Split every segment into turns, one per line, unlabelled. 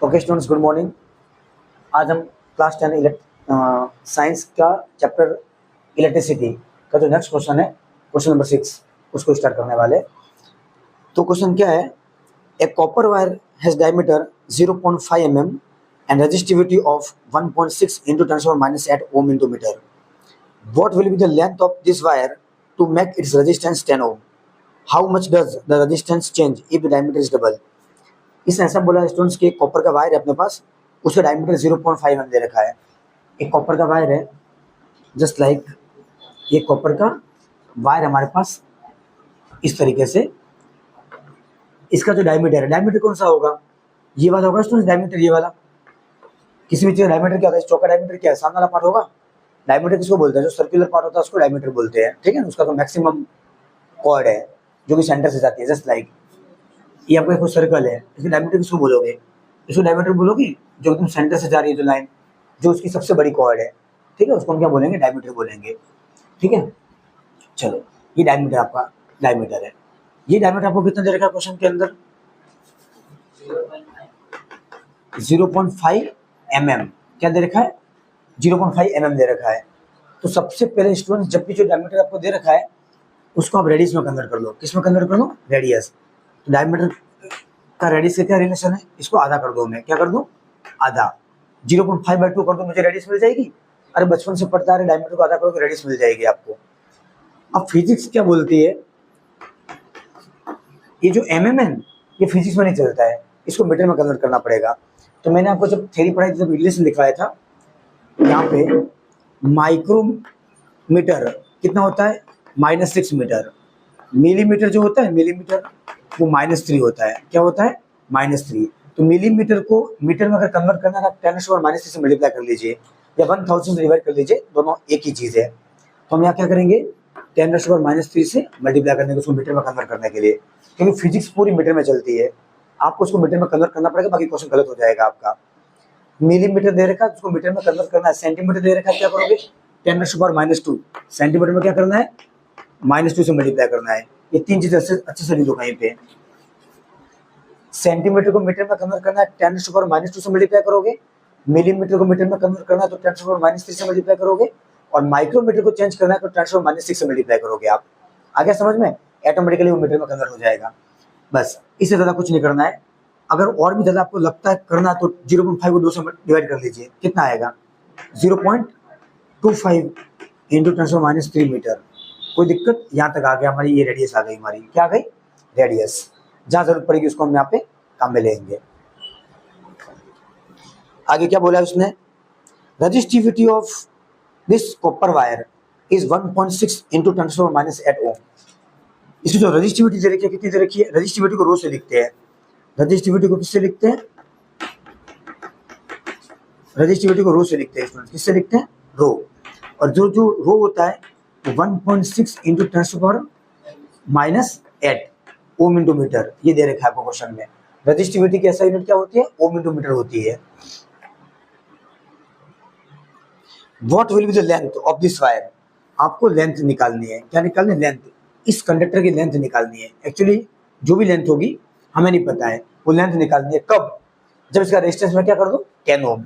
Okay students, good morning. आज हम class 10 science का चैप्टर इलेक्ट्रिसिटी का जो नेक्स्ट क्वेश्चन है, क्वेश्चन नंबर 6, उसको स्टार्ट करने वाले। तो क्वेश्चन क्या है? A copper wire has diameter 0.5 mm and resistivity of 1.6 into 10⁻⁸ ohm into meter. What will be the length of this wire to make its resistance 10 ohm? How much does the resistance change if the diameter is double? इस ऐसा बोला students कि copper का wire है अपने पास, उसका diameter 0.5 mm दे रखा है। एक कॉपर का वायर है, जस्ट लाइक ये कॉपर का वायर हमारे पास इस तरीके से। इसका जो डायमीटर है, डायमीटर कौन सा होगा? ये वाला होगा स्टूडेंट्स, डायमीटर ये वाला। किसी भी चीज़ डायमीटर क्या होता है? चौका डायमीटर क्या है? सामने वाला पार्ट होगा। डायमीटर किसको बोलते हैं? जो सर्कुलर पार्ट होता है उसको डायमीटर बोलते हैं, ठीक है। उसका तो मैक्सिमम कॉर्ड है जो कि सेंटर से जाती है, जस्ट लाइक ये आपका एक सर्कल है, इसके डायमीटर किसको बोलोगे? इसको डायमीटर बोलोगे जो एकदम सेंटर से जा रही है जो लाइन, जो उसकी सबसे बड़ी कॉर्ड है, ठीक है, उसको हम क्या बोलेंगे? डायमीटर बोलेंगे, ठीक है। चलो, ये डायमीटर आपका डायमीटर है। ये डायमीटर आपको कितना दे रखा है क्वेश्चन के अंदर? 0.5 mm। क्या दे रखा है? 0.5 mm दे रखा है। तो सबसे पहले स्टूडेंट, जब भी जो डायमीटर आपको दे रखा है उसको आप रेडियस में कन्वर्ट कर लो। किस में कन्वर्ट कर लो? रेडियस। तो डायमीटर का रेडियस से क्या रिलेशन है? इसको आधा कर दो, मैं क्या कर दूं? आधा। 0.5/2 कर दो, मुझे रेडियस मिल जाएगी। अरे बचपन से पढ़ता है, डायमीटर को आधा करो तो रेडियस मिल जाएगी आपको। अब फिजिक्स क्या बोलती है? ये जो mm है ये फिजिक्स में नहीं चलता है, इसको मीटर में कन्वर्ट करना पड़ेगा। तो मैंने आपको जब थ्योरी पढ़ाई थी, जब रिलेशन दिखाया था, यहाँ पे माइक्रोमीटर कितना होता है? -6 मीटर। मिलीमीटर जो होता है, मिलीमीटर वो -3 होता है। क्या होता है? -3। तो मिलीमीटर को मीटर में अगर कन्वर्ट करना है, 10⁻³ से मल्टीप्लाई कर लीजिए या 1000 से डिवाइड कर लीजिए, दोनों एक ही चीज़ है। तो हम यहाँ क्या करेंगे? 10⁻³ से मल्टीप्लाई करने के, उसको मीटर में कन्वर्ट करने के लिए, क्योंकि फिजिक्स पूरी मीटर में चलती है। आपको उसको मीटर में कन्वर्ट करना पड़ेगा, बाकी क्वेश्चन गलत हो जाएगा आपका। मिलीमीटर दे रखा है, उसको मीटर में कन्वर्ट करना है। सेंटीमीटर दे रखा है, क्या करोगे? 10⁻²। सेंटीमीटर में क्या करना है? -2 से मल्टीप्लाई करना है। ये तीन चीजें अच्छे से लिखो कहीं पे। सेंटीमीटर को मीटर में कन्वर्ट करना है, 10⁻² से मल्टीप्लाई करोगे। मिलीमीटर को मीटर में कन्वर्ट करना है तो 10⁻³ से मल्टीप्लाई करोगे। और माइक्रोमीटर को चेंज करना है तो 10⁻6 से मल्टीप्लाई करोगे आप। आगे समझ में? ऑटोमेटिकली वो मीटर में कन्वर्ट हो जाएगा। बस, इससे ज़्यादा कुछ नहीं करना है। अगर और भी ज़्यादा आपको लगता है करना तो 0.5 को 2 से डिवाइड कर लीजिए। कितना आएगा? 0.25 इंटू 10⁻³ मीटर। कोई दिक्कत? यहाँ तक आ गया, हमारी ये रेडियस आ गई। हमारी क्या आ गई? रेडियस। जहाँ जरूरत पड़ेगी उसको हम यहाँ पे काम में लेंगे। आगे क्या बोला उसने? Resistivity of this copper wire is 1.6 into 10⁻8 ओम। इसकी जो रजिस्टिविटी दे रखी है, कितनी दे रखी है? रजिस्टिविटी को रो से लिखते हैं। रजिस्टिविटी को किससे लिखते हैं? रजिस्टिविटी को रो से लिखते हैं स्टूडेंट। किससे लिखते हैं? रो। और जो जो रो होता है 1.6 इंटू 10⁻8 ओम इंटू मीटर, ये दे रखा है आपको क्वेश्चन में। रजिस्टिविटी की ऐसा यूनिट क्या होती है? ओम इंटू मीटर होती है। What will be the length of this wire? आपको लेंथ निकालनी है। क्या निकालनी है? लेंथ। इस कंडक्टर की लेंथ निकालनी है। एक्चुअली जो भी लेंथ होगी हमें नहीं पता है, वो लेंथ निकालनी है। कब? जब इसका रेजिस्टेंस में क्या कर दो? 10 ओम।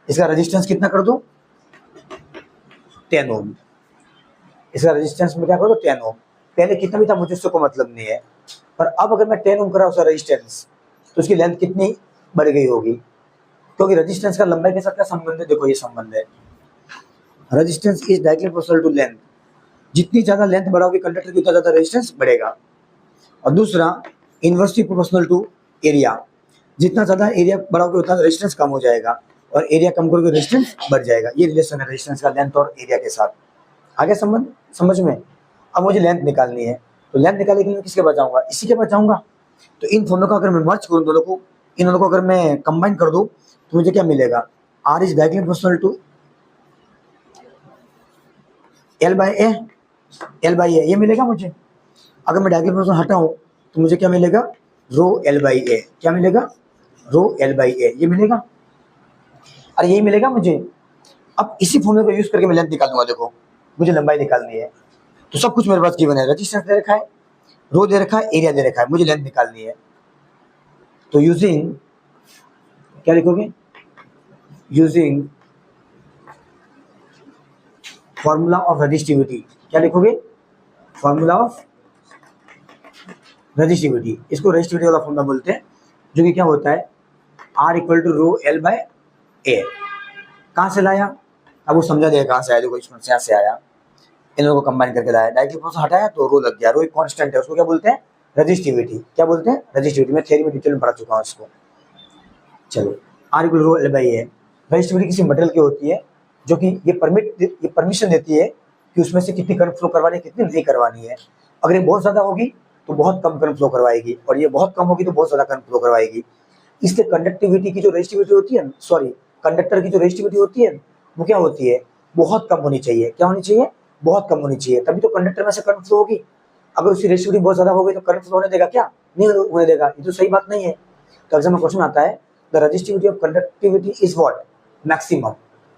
इसका रेजिस्टेंस कितना कर दो? 10 ओम। इसका रेजिस्टेंस में क्या कर दो? 10 ओम। पहले कितना भी था मुझे उससे कोई मतलब नहीं है, पर अब अगर मैं 10 ओम करा उसका रेजिस्टेंस, तो उसकी लेंथ कितनी बढ़ गई होगी? क्योंकि रेजिस्टेंस का लंबाई के साथ क्या संबंध है? देखो ये संबंध है, resistance is directly proportional to length. जितनी ज़्यादा लेंथ बढ़ाओगे कंडक्टर की, उतना ज़्यादा रेजिस्टेंस बढ़ेगा। और दूसरा, इनवर्सली प्रोपोर्शनल टू एरिया। जितना ज़्यादा एरिया बढ़ाओगे उतना रेजिस्टेंस कम हो जाएगा, और एरिया कम करोगे रेजिस्टेंस बढ़ जाएगा। ये रिलेशन है रेजिस्टेंस का लेंथ और एरिया के साथ। आगे संबंध समझ में? अब मुझे लेंथ निकालनी है, तो लेंथ निकालने के लिए किसके पास जाऊँगा? इसी के पास जाऊँगा। तो इन दोनों को अगर मैं मर्ज करूँ, दोनों को, इन दोनों को अगर मैं कंबाइन कर दूँ तो मुझे क्या मिलेगा? R is directly proportional to L/A। L/A ये मिलेगा मुझे। अगर मैं डायरेक्टली प्रोपोर्शनल हटाऊँ तो मुझे क्या मिलेगा? रो L/A। क्या मिलेगा? रो L/A ये मिलेगा। अरे यही मिलेगा मुझे। अब इसी फॉर्मूले को यूज करके मैं लेंथ निकालूंगा। देखो, मुझे लंबाई निकालनी है, तो सब कुछ मेरे पास गिवन है। रजिस्टेंस दे रखा है, रो दे रखा है, एरिया दे रखा है, मुझे लेंथ निकालनी है। तो यूजिंग क्या लिखोगे, यूजिंग फॉर्मूला ऑफ रेजिस्टिविटी, क्या लिखोगे, फॉर्मूला ऑफ रेजिस्टिविटी, इसको रेजिस्टिविटी वाला फॉर्मूला बोलते हैं, जो कि क्या होता है R equal to rho L by A. कहाँ से लाया, अब वो समझा देगा कहाँ से आया, देखो इसमें से यहाँ से आया, इन लोगों को कंबाइन करके लाया, डायरेक्टली प्रोसेस हटाया तो रो लग गया, रो एक कांस्टेंट है, उसको क्या बोलते हैं, रेजिस्टिविटी, क्या बोलते हैं, रेजिस्टिविटी। मैं थ्योरी में डिटेल में पढ़ा चुका हूँ इसको। चलो, R equal rho L by A, resistivity किसी मटेरियल की होती है जो कि ये परमिशन देती है कि उसमें से कितनी करंट फ्लो करवानी है, कितनी नहीं करवानी है। अगर ये बहुत ज़्यादा होगी तो बहुत कम करंट फ्लो करवाएगी, और ये बहुत कम होगी तो बहुत ज़्यादा करंट फ्लो करवाएगी। इसलिए कंडक्टिविटी की जो रेजिस्टिविटी होती है, सॉरी कंडक्टर की जो रेजिस्टिविटी होती है वो क्या होती है, बहुत कम होनी चाहिए। क्या होनी चाहिए, बहुत कम होनी चाहिए, तभी तो कंडक्टर में से करंट फ्लो होगी। अगर उसकी रेजिस्टिविटी बहुत ज़्यादा हो गई तो करंट फ्लो होने देगा क्या, नहीं होने देगा, ये तो सही बात नहीं है। तो एग्जाम में क्वेश्चन आता है the resistivity of conductivity is what, maximum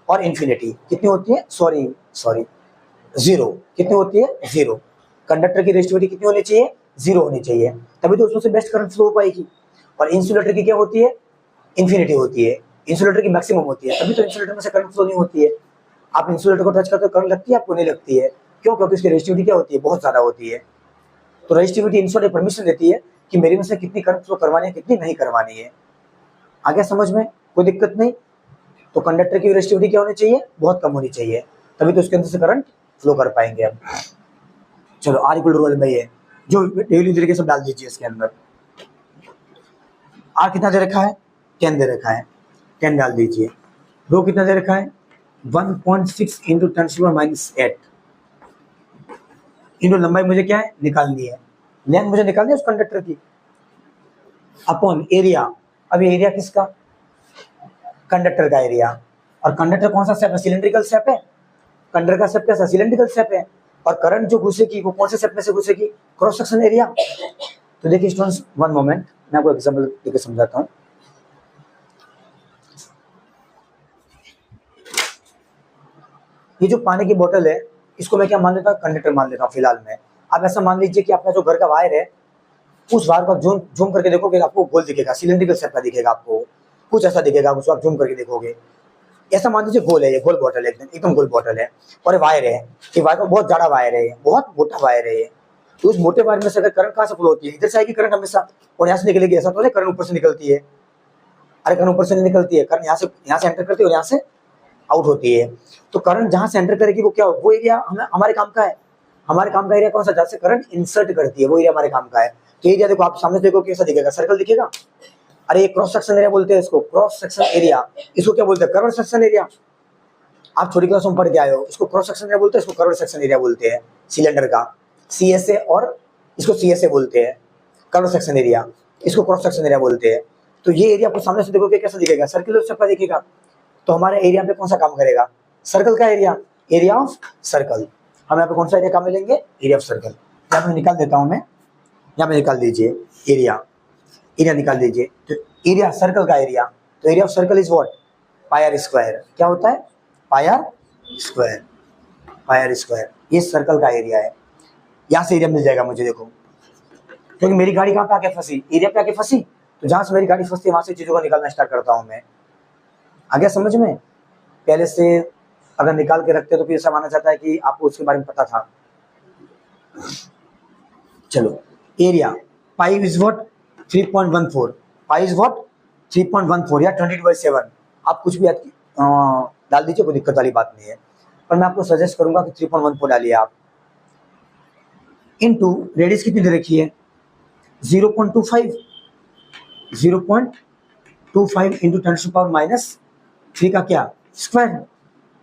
और इन्फिनिटी कितनी होती है, सॉरी जीरो, कितनी होती है, जीरो। कंडक्टर की रेजिस्टिविटी कितनी होनी चाहिए, जीरो होनी चाहिए, तभी तो उसमें से बेस्ट करंट फ्लो हो पाएगी। और इंसुलेटर की क्या होती है, इन्फिनिटी होती है, इंसुलेटर की मैक्सिमम होती है, तभी तो इंसुलेटर में से करंट फ्लो नहीं होती है। आप इंसुलेटर को टच करते हो करंट लगती है, आपको नहीं लगती है, क्यों, क्योंकि उसकी रेजिस्टिविटी क्या होती है, बहुत ज़्यादा होती है। तो रेजिस्टिविटी इंसुलेटर परमिशन देती है कि मेरे में से कितनी करंट फ्लो करवानी है, कितनी नहीं करवानी है। आगे समझ में, कोई दिक्कत नहीं। तो कंडक्टर की रेजिस्टिविटी क्या होनी चाहिए, बहुत कम होनी चाहिए, तभी तो उसके अंदर से करंट फ्लो कर पाएंगे हम। चलो, R इक्वल टू बाई ए, जो डेली तरीके से डाल दीजिए इसके अंदर। R कितना दे रखा है, 10 दे रखा है, 10 डाल दीजिए। रो कितना दे रखा है, 1.6 इंटू 10⁻⁻8 इंटू लंबाई मुझे क्या है, निकालनी है, लेंथ मुझे निकालनी है उस कंडक्टर की, अपॉन एरिया। अब एरिया किसका, कंडक्टर का एरिया। और कंडक्टर कौन सा शेप है, सिलेंड्रिकल शेप है, कंडक्टर का शेप कैसा, सिलेंड्रिकल शेप है। और करंट जो घुसेगी वो कौन से शेप में से घुसेगी, क्रॉस सेक्शन एरिया। तो देखिए स्टूडेंट्स, वन मोमेंट, मैं आपको एग्जांपल देकर समझाता हूँ। ये जो पानी की बोतल है, इसको मैं क्या मान लेता हूँ, कंडक्टर मान लेता हूँ फिलहाल में। आप ऐसा मान लीजिए कि आपका जो घर का वायर है, उस वायर को जूम करके देखोगे आपको गोल दिखेगा, सिलेंड्रिकल शेप का दिखेगा, आपको कुछ ऐसा दिखेगा, उसको आप जूम करके देखोगे। ऐसा मान लीजिए गोल है, ये गोल बॉटल है, एकदम गोल बॉटल है, और ये वायर है, ये वायर का बहुत ज्यादा वायर है, बहुत मोटा वायर है। तो उस मोटे वायर में से अगर करंट कहाँ से फ्लो होती है, इधर से आएगी करंट हमेशा, और यहाँ से निकलेगी। ऐसा तो नहीं करंट ऊपर से निकलती है, अरे करंट ऊपर से नहीं निकलती है, करंट यहाँ से एंटर करती है और यहाँ से आउट होती है। तो करंट जहाँ से एंटर करेगी वो क्या हो, वो एरिया हमारे काम का है। हमारे काम का एरिया कौन सा, जहाँ से करंट इंसर्ट करती है, वो एरिया हमारे काम का है। तो एरिया देखो, आप सामने देखो कैसा दिखेगा, सर्कल दिखेगा। अरे ये क्रॉस सेक्शन एरिया बोलते हैं इसको, क्रॉस सेक्शन एरिया। इसको क्या बोलते हैं, कर्व सेक्शन एरिया। आप छोटी क्लास में पढ़ के आए हो, इसको क्रॉस सेक्शन एरिया बोलते हैं, इसको कर्व सेक्शन एरिया बोलते हैं सिलेंडर का, CSA, और इसको CSA बोलते हैं, कर्व सेक्शन एरिया, इसको क्रॉस सेक्शन एरिया बोलते हैं। तो ये एरिया आपको सामने से देखोगे कैसा दिखेगा, सर्कुलर शेप का दिखेगा। तो हमारे एरिया पे कौन सा काम करेगा, सर्कल का एरिया, एरिया ऑफ सर्कल। हम यहाँ पे कौन सा एरिया काम में लेंगे, एरिया ऑफ सर्कल। यहाँ पे निकाल देता हूँ मैं, यहाँ पे निकाल दीजिए एरिया, एरिया निकाल दीजिए। तो एरिया सर्कल का एरिया, तो area of circle is what, pi r square. क्या होता है, pi r square, pi r square. ये सर्कल का एरिया है, यहाँ से एरिया मिल जाएगा मुझे, देखो, क्योंकि मेरी गाड़ी कहाँ पे आके फंसी, एरिया पे आके फंसी। तो जहाँ से मेरी गाड़ी फंसती है वहां से चीजों को निकालना स्टार्ट करता हूँ मैं। आ गया समझ में, पहले से अगर निकाल के रखते तो फिर ऐसा माना जाता है कि आपको उसके बारे में पता था। चलो, area pi is what 3.14, pi is what 3.14 या 22/7, आप कुछ भी डाल दीजिए, कोई दिक्कत वाली बात नहीं है। पर मैं आपको सजेस्ट करूंगा कि 3.14 डालिए आप। इनटू रेडियस कितनी दे रखी है, 0.25, 0.25 इंटू 10⁻³ का क्या, स्क्वायर।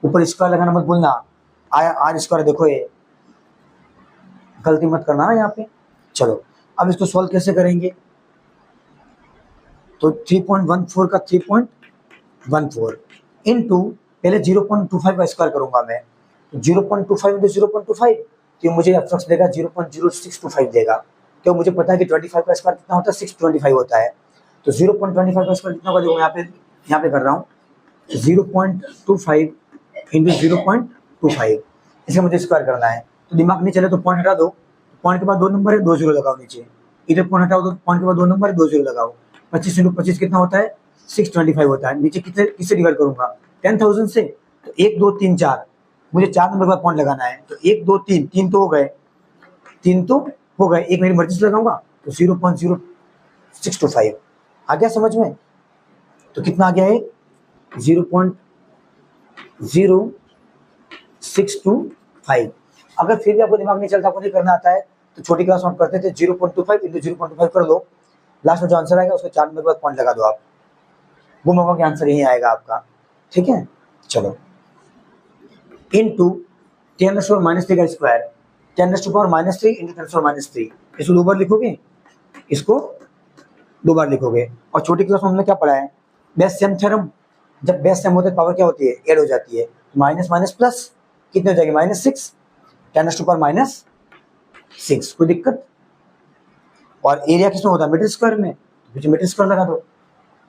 ऊपर स्क्वायर लगाना मत भूलना, आर स्क्वायर देखो, ये गलती मत करना यहाँ पे। चलो, अब इसको सॉल्व कैसे करेंगे, तो 3.14 का 3.14 इनटू, पहले 0.25 का स्क्वायर करूंगा मैं, तो 0.25 इंटू 0.25, तो मुझे अप्रोक्स देगा 0.0625 देगा, क्यों, मुझे पता है कि 25 का स्क्वायर कितना होता है, 625 होता है। तो 0.25 का स्क्वायर कितना होगा, देखो यहाँ पे कर रहा हूँ, 0.25 इंटू 0.25, इसे मुझे स्क्वायर करना है। तो दिमाग नहीं चले तो पॉइंट हटा दो, पॉइंट के बाद 2 नंबर है, 2 0 लगाओ नीचे, इधर पॉइंट हटाओ तो पॉइंट के बाद 2 नंबर है, 2 0 लगाओ। 25 इंटू 25 कितना होता है, 625 होता है। नीचे कितने किससे डिवाइड करूंगा, 10,000 से। तो 1 2 3 4, मुझे 4 नंबर का पॉइंट लगाना है। तो 1 2 3, 3 तो हो गए, 3 तो हो गए, एक मेरी मर्जी से लगाऊंगा तो 0.0625 आ गया समझ में। तो कितना आ गया है, 0.0625। अगर फिर भी आपको दिमाग नहीं चलता, आपको नहीं करना आता है, तो छोटी क्लास में आप करते थे 0.25 इंटू 0.25 कर लो, लास्ट में जो आंसर आएगा उसको 4 नंबर के बाद पॉइंट लगा दो आप, वो मौका कि आंसर यही आएगा आपका। ठीक है, चलो। इनटू 10⁻³ का स्क्वायर, 10⁻³ इंटू 10⁻³ इसको 2 बार लिखोगे, इसको 2 बार लिखोगे। और छोटी क्लास में हमने क्या पढ़ा है, बेस सेम थ्योरम। जब बेस सेम होते हैं पावर क्या होती है, ऐड हो जाती है। माइनस माइनस प्लस कितने हो जाएगी, -6, 10⁻⁻6। कोई दिक्कत। और एरिया किसमें होता है, मीटर स्क्वायर में, तो मीटर स्क्वायर लगा दो।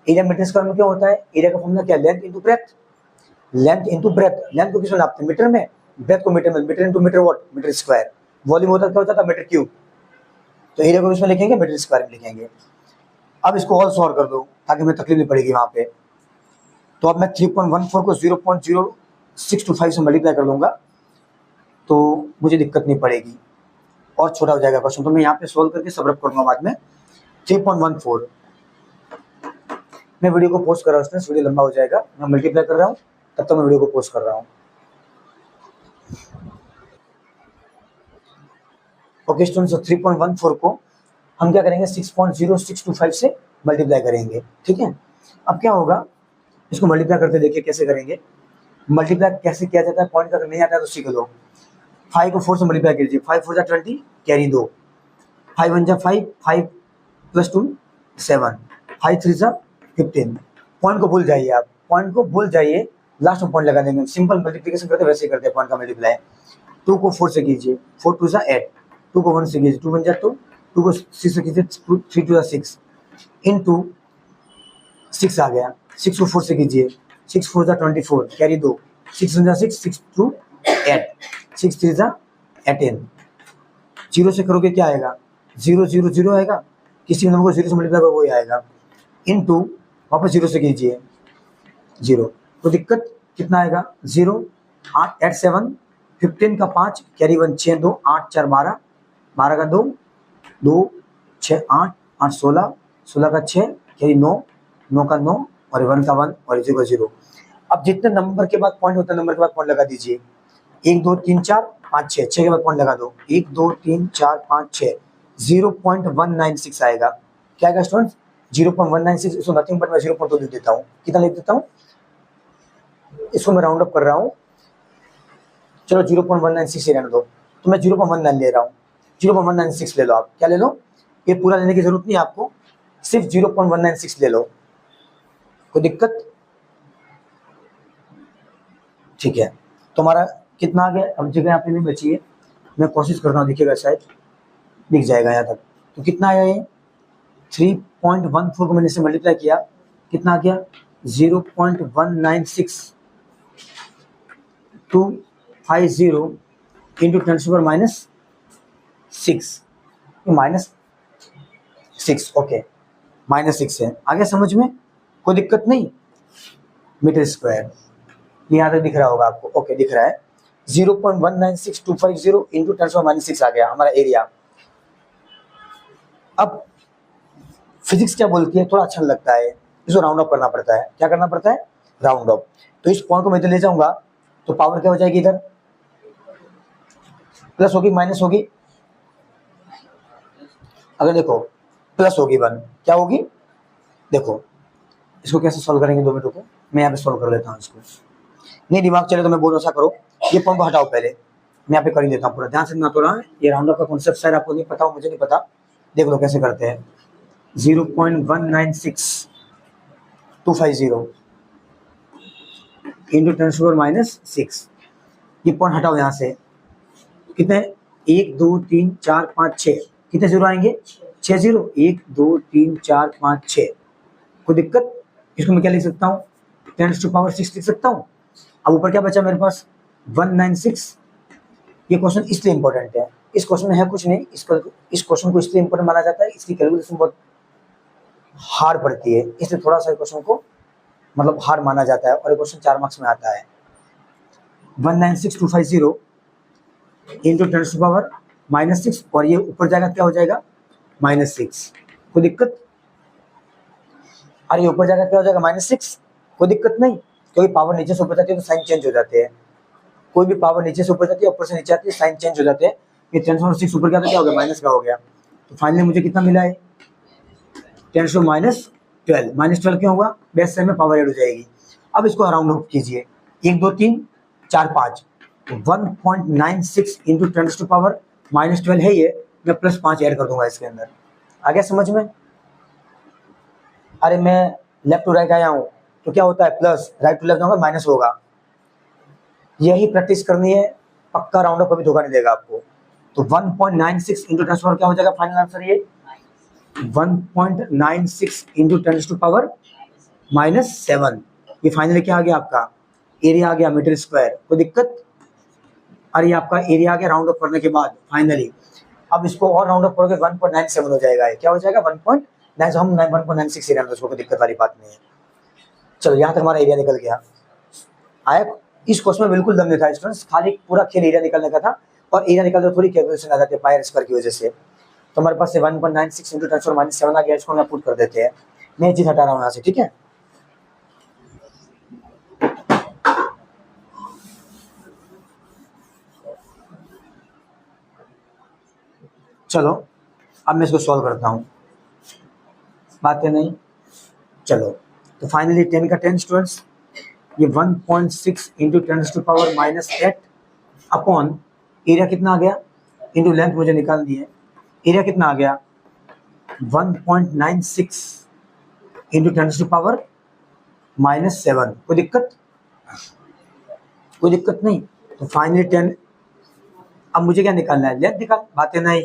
एरिया मीटर स्क्वायर में क्या होता है, एरिया का फॉर्मूला क्या, length into breadth. Length into breadth, length को किसमें नापते हैं, मीटर में, ब्रेथ को मीटर में, metre into metre watt, metre square. Volume होता क्या होता था, मीटर क्यूब। तो एरिया को इसमें लिखेंगे, मीटर स्क्वायर में लिखेंगे। अब इसको ऑल सॉल्व कर दो ताकि हमें तकलीफ नहीं पड़ेगी वहां पे। तो अब मैं 3.14 को 0.0625 से मल्टीप्लाई कर लूंगा तो मुझे दिक्कत नहीं पड़ेगी और छोटा हो जाएगा क्वेश्चन। तो मैं यहाँ पे सोल्व करके सब रब करूंगा बाद में। 3.14, मैं वीडियो को पोस्ट कर रहा हूँ, वीडियो लंबा हो जाएगा, मैं मल्टीप्लाई कर रहा हूँ, तब तक मैं वीडियो को पोस्ट कर रहा हूँ। ओके स्टूडेंट्स, 3.14 को हम क्या करेंगे, 6.0625 से मल्टीप्लाई करेंगे। ठीक है, अब क्या होगा, इसको मल्टीप्लाई करते देखिए कैसे करेंगे। मल्टीप्लाई कैसे किया जाता है, पॉइंट अगर नहीं आता है तो सीख लो। 5 को 4 से मल्टीप्लाई कीजिए, 5 4 जा 20, कैरी 2, 5 1 जा 5, 5 + 2 7, 5 3 जा 15। पॉइंट को भूल जाइए आप, पॉइंट को भूल जाइए, लास्ट में पॉइंट लगा देंगे। सिंपल मल्टीप्लिकेशन करते वैसे ही करते हैं पॉइंट का मल्टीप्लाई। 2 को 4 से कीजिए, 4 2 जा 8, 2 को 1 से कीजिए, 2 1 जा 2, 2 को 6 से कीजिए, 3 2 जा 6, इनटू 6 आ गया। 6 को 4 से कीजिए, 6 4 जा 24, कैरी 2, 6 1 जा 6, 6 2 8, 6 3 जा 18। 0 से करोगे क्या आएगा, 0 0 0 आएगा, किसी भी नंबर को 0 से मल्टीप्लाई करो वही आएगा, इनटू वापस 0 से कीजिए 0। तो दिक्कत कितना आएगा, 0 8 8 7, 15 का 5, कैरी 1, 6 2 8 4 12, 12 का 2 2 6 8 8 16, 16 का 6, कैरी 9 9 का 9, और 1 का 1, और 0 का 0। अब जितने नंबर के बाद पॉइंट होता है नंबर के बाद पॉइंट लगा दीजिए। 1 2 3 4 5 6, 6 के बाद पॉइंट लगा दो, 1 2 3 4 5 6, 0.196 आएगा। क्या आएगा स्टूडेंट, 0.196। इसको नथिंग बट मैं 0.2 लिख देता हूँ। कितना लिख देता हूँ, इसको मैं राउंड अप कर रहा हूँ, चलो 0.196 ही रहने दो। तो मैं 0.19 ले रहा हूँ, 0.196 ले लो आप। क्या ले लो, ये पूरा लेने की जरूरत नहीं है आपको, सिर्फ 0.196 ले लो। कोई दिक्कत, ठीक है। तो हमारा कितना आ गया, अब जगह यहाँ पे नहीं बची है, मैं कोशिश करता हूँ, दिखेगा शायद, दिख जाएगा यहाँ तक। तो कितना आया ये, 3.14 को मैंने इसे मल्टीप्लाई किया, कितना आ गया, 0.196 250 इंटू 10⁻⁻6, -6, ओके, -6 है। आगे समझ में, कोई दिक्कत नहीं। मीटर स्क्वायर यहाँ तक दिख रहा होगा आपको, ओके दिख रहा है। 0.196250 इंटू 10⁻⁻6 आ गया हमारा एरिया। अब फिजिक्स क्या बोलती है, थोड़ा अच्छा लगता है, इसको राउंड अप करना पड़ता है। क्या करना पड़ता है, राउंड अप। तो इस पॉइंट को मैं इधर ले जाऊंगा तो पावर क्या हो जाएगी, इधर प्लस होगी माइनस होगी, अगर देखो प्लस होगी 1, क्या होगी, देखो इसको कैसे सॉल्व करेंगे, 2 मिनट रुको, मैं यहाँ पे सॉल्व कर लेता हूँ इसको। नहीं दिमाग चले तो मैं बोल ऐसा करो, ये पॉइंट को हटाओ पहले, मैं यहाँ पे कर ही देता हूँ पूरा, ध्यान से ना तो रहा। ये राउंड अप का कॉन्सेप्ट शायद आपको नहीं पता हो, मुझे नहीं पता, देख लो कैसे करते हैं। 0.196250 इंटू 10⁻⁻6, ये पॉइंट हटाओ यहाँ से, कितने, 1 2 3 4 5 6, कितने जीरो आएंगे, 6 0, 1 2 3 4 5 6। कोई दिक्कत, इसको मैं क्या लिख सकता हूँ, 10⁻⁶ लिख सकता हूँ। अब ऊपर क्या बचा मेरे पास, 196। ये क्वेश्चन इसलिए इंपॉर्टेंट है, इस क्वेश्चन में है कुछ नहीं, इस क्वेश्चन को इसलिए इंपॉर्टेंट माना जाता है, इसकी कैलकुलेशन बहुत हार्ड पड़ती है, इसलिए थोड़ा सा क्वेश्चन को मतलब हार्ड माना जाता है और ये क्वेश्चन 4 मार्क्स में आता है। 196250 इंटू 10⁻⁻6 और ये ऊपर जाएगा क्या हो जाएगा -6, कोई दिक्कत? और ये ऊपर जाएगा क्या हो जाएगा -6, कोई दिक्कत नहीं, क्योंकि पावर नीचे से ऊपर जाती है तो साइन चेंज हो जाते हैं। कोई भी पावर नीचे से ऊपर जाती है ऊपर से नीचे आती है साइन चेंज हो जाते हैं। ये 10⁻6 ऊपर गया तो क्या हो गया माइनस का हो गया, तो फाइनली मुझे कितना मिला है 10⁻12। -12 क्यों होगा, बेस साइड में पावर ऐड हो जाएगी। अब इसको राउंड ऑफ कीजिए, 1 2 3 4 5, 1.96 इंटू 10⁻12 है ये, मैं +5 ऐड कर दूंगा इसके अंदर। आ गया समझ में? अरे मैं लेफ्ट टू राइट आया हूँ तो क्या होता है प्लस, राइट टू लेफ्ट होगा माइनस होगा। यही प्रैक्टिस करनी है, पक्का राउंड ऑफ कभी धोखा नहीं देगा आपको। तो 1.96 इंटू 10⁻, क्या हो जाएगा फाइनल आंसर ये 1.96 इंटू 10⁻⁻7। ये फाइनली क्या आ गया आपका एरिया आ गया मीटर स्क्वायर, कोई दिक्कत? और ये आपका एरिया आ गया राउंड ऑफ करने के बाद फाइनली। अब इसको और राउंड ऑफ करोगे 1.97 हो जाएगा, क्या हो जाएगा 1.9, हम 1.96 एरिया में, उसको कोई दिक्कत वाली बात नहीं है। चलो यहाँ तक हमारा एरिया निकल गया। आया, इस क्वेश्चन में बिल्कुल दम नहीं था स्टूडेंट्स, खाली पूरा खेल एरिया निकलने का था, और एरिया निकलते थोड़ी कैलकुलेशन आ जाती है पाई स्क्वायर की वजह से। तो हमारे पास से 1.96 इंटू 10⁻⁻7 आ गया, इसको हम पुट कर देते हैं। मैं चीज हटा रहा हूँ यहाँ से, ठीक है। चलो अब मैं इसको सॉल्व करता हूँ, बातें नहीं। चलो तो फाइनली 10 का 10 स्टूडेंट्स, ये 1.6 इंटू 10⁻⁻8 अपॉन एरिया कितना आ गया इंटू लेंथ मुझे निकालनी है, एरिया कितना आ गया 1.96 इंटू 10⁻⁻7। कोई दिक्कत? कोई दिक्कत नहीं। तो फाइनली 10, अब मुझे क्या निकालना है, लेंथ निकाल, बातें नहीं,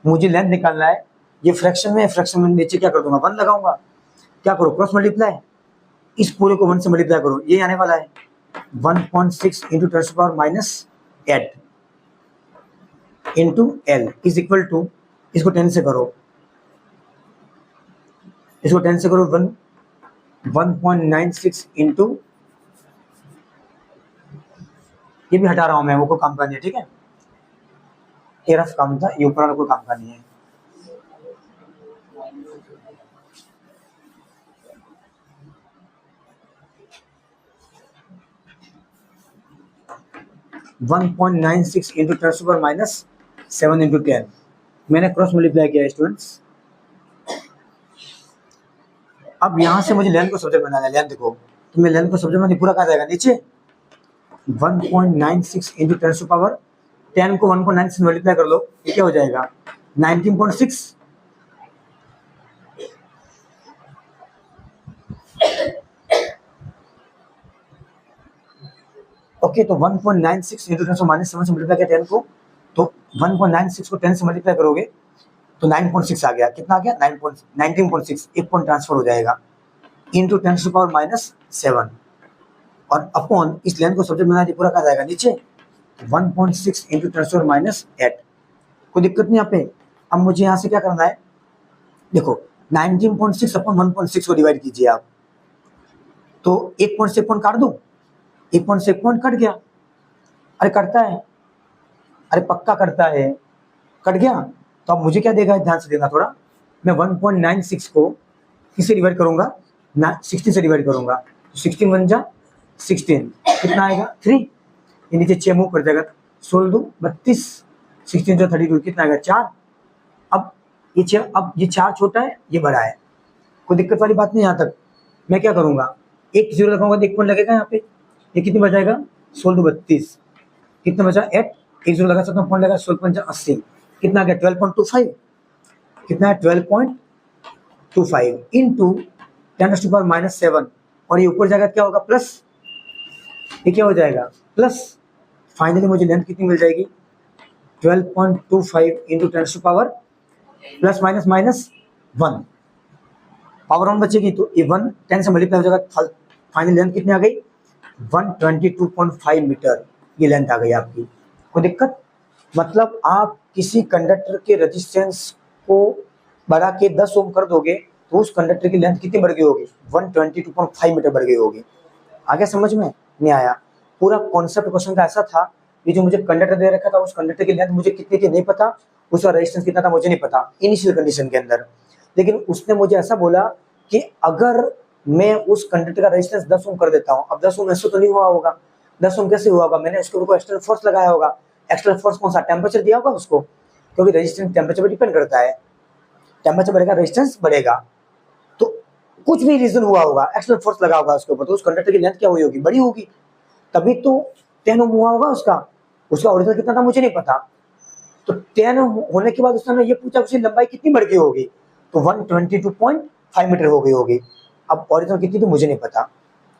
मुझे लेंथ निकालना है। ये फ्रैक्शन में, फ्रैक्शन में नीचे क्या कर दूंगा 1 लगाऊंगा, क्या करो क्रॉस मल्टीप्लाई, इस पूरे को 1 से मल्टीप्लाई करो, ये आने वाला है 1.6 into 10⁻⁻8 into L is equal to, इसको 10 से करो, इसको 10 से करो 1.96 इंटू, ये भी हटा रहा हूं मैं, वो को काम का नहीं है, ठीक है, ये रफ काम था, ये ऊपर वाला कोई काम का नहीं है। (1.96 इंटू 10⁻⁻7 इंटू 10, मैंने क्रॉस मल्टीप्लाई किया स्टूडेंट्स। अब यहाँ से मुझे लेंथ को सब्जेक्ट बनाना है, लेंथ देखो, तो मैं लेंथ को सब्जेक्ट में पूरा कहा जाएगा नीचे 1.96 इंटू 10 को 1.9 से मल्टीप्लाई कर लो, ये क्या हो जाएगा 19.6। ओके, तो 1.96 इंटू 10⁻⁻7 से मल्टीप्लाई किया 10 को, तो 1.96 को 10 से मल्टीप्लाई करोगे तो 9.6 आ गया, कितना आ गया 19.6, एक पॉइंट ट्रांसफर हो जाएगा इंटू 10⁻⁻7 और अपॉन इस लेंथ को सब्जेक्ट बना दी, पूरा कहा जाएगा नीचे 1.6 इंटू 10⁻⁸। कोई दिक्कत नहीं यहाँ पे। अब मुझे यहाँ से क्या करना है, देखो 19.6 अपॉन 1.6 को डिवाइड कीजिए आप, तो 1 पॉइंट से 1 पॉइंट काट दो, 1 पॉइंट से 1 पॉइंट कट गया, अरे कटता है, अरे पक्का करता है, कट गया। तो अब मुझे क्या देगा, ध्यान से देना थोड़ा, मैं 1.96 को किससे डिवाइड करूंगा 16 से डिवाइड करूंगा, तो 16 बन जा 16, कितना आएगा 3, ये नीचे 6 मूव कर जाएगा, 16 2 32, 16 जो 32, कितना आएगा 4। अब ये 6, अब ये 4 छोटा है ये बड़ा है, कोई दिक्कत वाली बात नहीं। यहाँ तक मैं क्या करूंगा, एक 0 लगाऊंगा तो 1 पॉइंट लगेगा यहाँ पे, ये कितनी बचाएगा 16 2 32, कितना बचा 8, एक 0 लगा सकता हूँ, पॉइंट लगा 16 5 80, कितना आ गया 12.25, कितना है 12.25 इंटू 10⁻⁻7 और ये ऊपर जाएगा क्या होगा प्लस, ये क्या हो जाएगा प्लस। फाइनली मुझे लेंथ कितनी मिल जाएगी 12.25 into 10 plus minus minus 1, power 1 बचेगी तो ये 1 10 से मल्टीप्लाई हो जाएगा, फाइनल लेंथ कितनी आ गई 122.5 मीटर, ये लेंथ आ गई आपकी। कोई दिक्कत? मतलब आप किसी कंडक्टर के रेजिस्टेंस को बढ़ा के 10 ओम कर दोगे तो उस कंडक्टर की लेंथ कितनी बढ़ गई होगी? 122.5 मीटर बढ़ गई होगी। आगे समझ में नहीं आया? पूरा कॉन्सेप्ट क्वेश्चन का ऐसा था, ये जो मुझे कंडक्टर दे रखा था उस कंडक्टर की लेंथ मुझे कितनी थी नहीं पता, उसका रेजिस्टेंस कितना था मुझे नहीं पता इनिशियल कंडीशन के अंदर, लेकिन उसने मुझे ऐसा बोला कि अगर मैं उस कंडक्टर का रेजिस्टेंस 10 ओम कर देता हूँ, अब 10 ओम ऐसे तो नहीं हुआ होगा, 10 ओम कैसे हुआ होगा? मैंने इसके ऊपर एक्सटर्नल फोर्स लगाया होगा। एक्सटर्नल फोर्स कौन सा? टेम्परेचर दिया होगा उसको, क्योंकि रेजिस्टेंस टेम्परेचर पर डिपेंड करता है। टेम्परेचर बढ़ेगा रेजिस्टेंस बढ़ेगा, तो कुछ भी रीजन हुआ होगा, एक्सटर्नल फोर्स लगा होगा उसके ऊपर, तो उस कंडक्टर की लेंथ क्या हुई होगी? बड़ी होगी, तभी तो 10 ओम हुआ होगा उसका ओरिजिनल कितना था मुझे नहीं पता। तो 10 होने के बाद उसने ये पूछा उसकी लंबाई कितनी बढ़ गई होगी, तो 122.5 मीटर हो गई होगी। अब ओरिजिनल कितनी तो मुझे नहीं पता,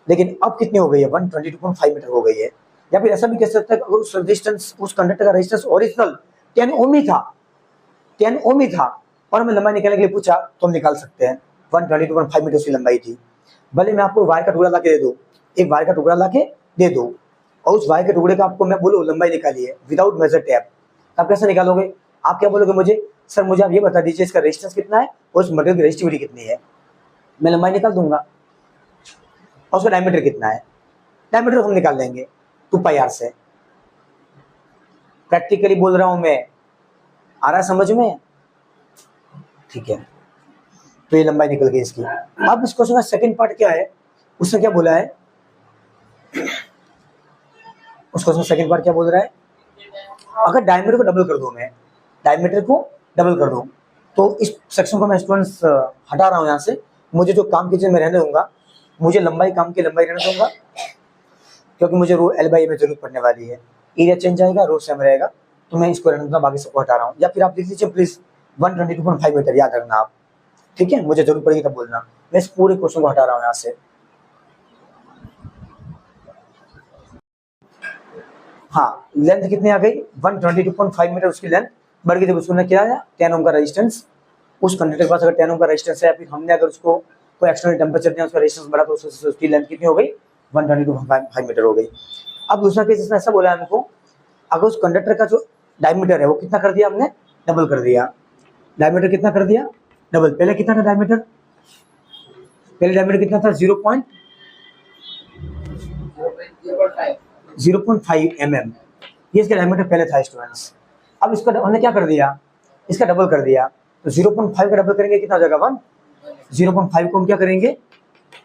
लेकिन अब कितनी हो गई है? 122.5 मीटर हो गई है। या फिर ऐसा भी कह सकते हैं, अगर उस रेजिस्टेंस उस कंडक्टर का रेजिस्टेंस ओरिजिनल 10 ओम ही था, 10 ओम ही था, और हमें लंबाई निकालने के लिए पूछा तो हम निकाल सकते हैं। 122.5 मीटर उसकी लंबाई थी। भले मैं आपको वायर का टुकड़ा ला के दे दूँ, एक वायर का टुकड़ा ला के दे दूँ, और उस वायर के टुकड़े का आपको मैं बोलूँ लंबाई निकालिए विदाउट मेजर टैप, आप कैसे निकालोगे? आप क्या बोलोगे मुझे? सर मुझे आप ये बता दीजिए इसका रेजिस्टेंस कितना है और उस मटेरियल की रेजिस्टिविटी कितनी है, मैं लंबाई निकाल दूंगा। और उसका डायमीटर कितना है, डायमीटर हम निकाल लेंगे 2πr से। प्रैक्टिकली बोल रहा हूं मैं, आ रहा है समझ में? ठीक है, तो ये लंबाई निकल गई इसकी। अब इस क्वेश्चन का सेकंड पार्ट क्या है, उसने क्या बोला है? उस क्वेश्चन सेकंड पार्ट क्या बोल रहा है? अगर डायमीटर को डबल कर दूं, मैं डायमीटर को डबल कर दूं, तो इस सेक्शन को मैं स्टूडेंट्स हटा रहा हूं यहाँ से। मुझे जो काम की चीज मैं रहने दूंगा, मुझे लंबाई काम की लंबाई रहने दूंगा, क्योंकि मुझे रो एल बाई में जरूरत पड़ने वाली है। एरिया चेंज आएगा, रो सेम रहेगा, तो मैं इसको रहने दूंगा, बाकी सबको हटा रहा हूँ। या फिर आप लिख लीजिए प्लीज 122.5 मीटर, याद रखना आप, ठीक है? मुझे जरूरत पड़ेगी तब बोलना। मैं इस पूरे क्वेश्चन को हटा रहा हूँ यहाँ से। हाँ, लेंथ कितनी आ गई? 122.5 मीटर उसकी लेंथ बढ़ गई। जब उसने क्या है 10 ओम का रेजिस्टेंस, उस कंडक्टर के पास अगर 10 ओम का रेजिस्टेंस है, फिर हमने अगर उसको कोई एक्सटर्नल टेम्परेचर दिया, उसका रेजिस्टेंस बढ़ा, तो उसकी लेंथ कितनी हो गई? 122.5 मीटर हो गई। अब दूसरा केस इसने ऐसा बोला है हमको, अगर उस कंडक्टर का जो डायमीटर है वो कितना कर दिया हमने? डबल कर दिया। डायमीटर कितना कर दिया? डबल। पहले कितना था डायमीटर? पहले डायमीटर कितना था? 0.5 mm, ये इसका डायमीटर पहले था स्टूडेंट्स। अब इसका हमने क्या कर दिया? इसका डबल कर दिया। तो 0.5 का डबल करेंगे कितना हो जाएगा? 1। 0.5 को हम क्या करेंगे?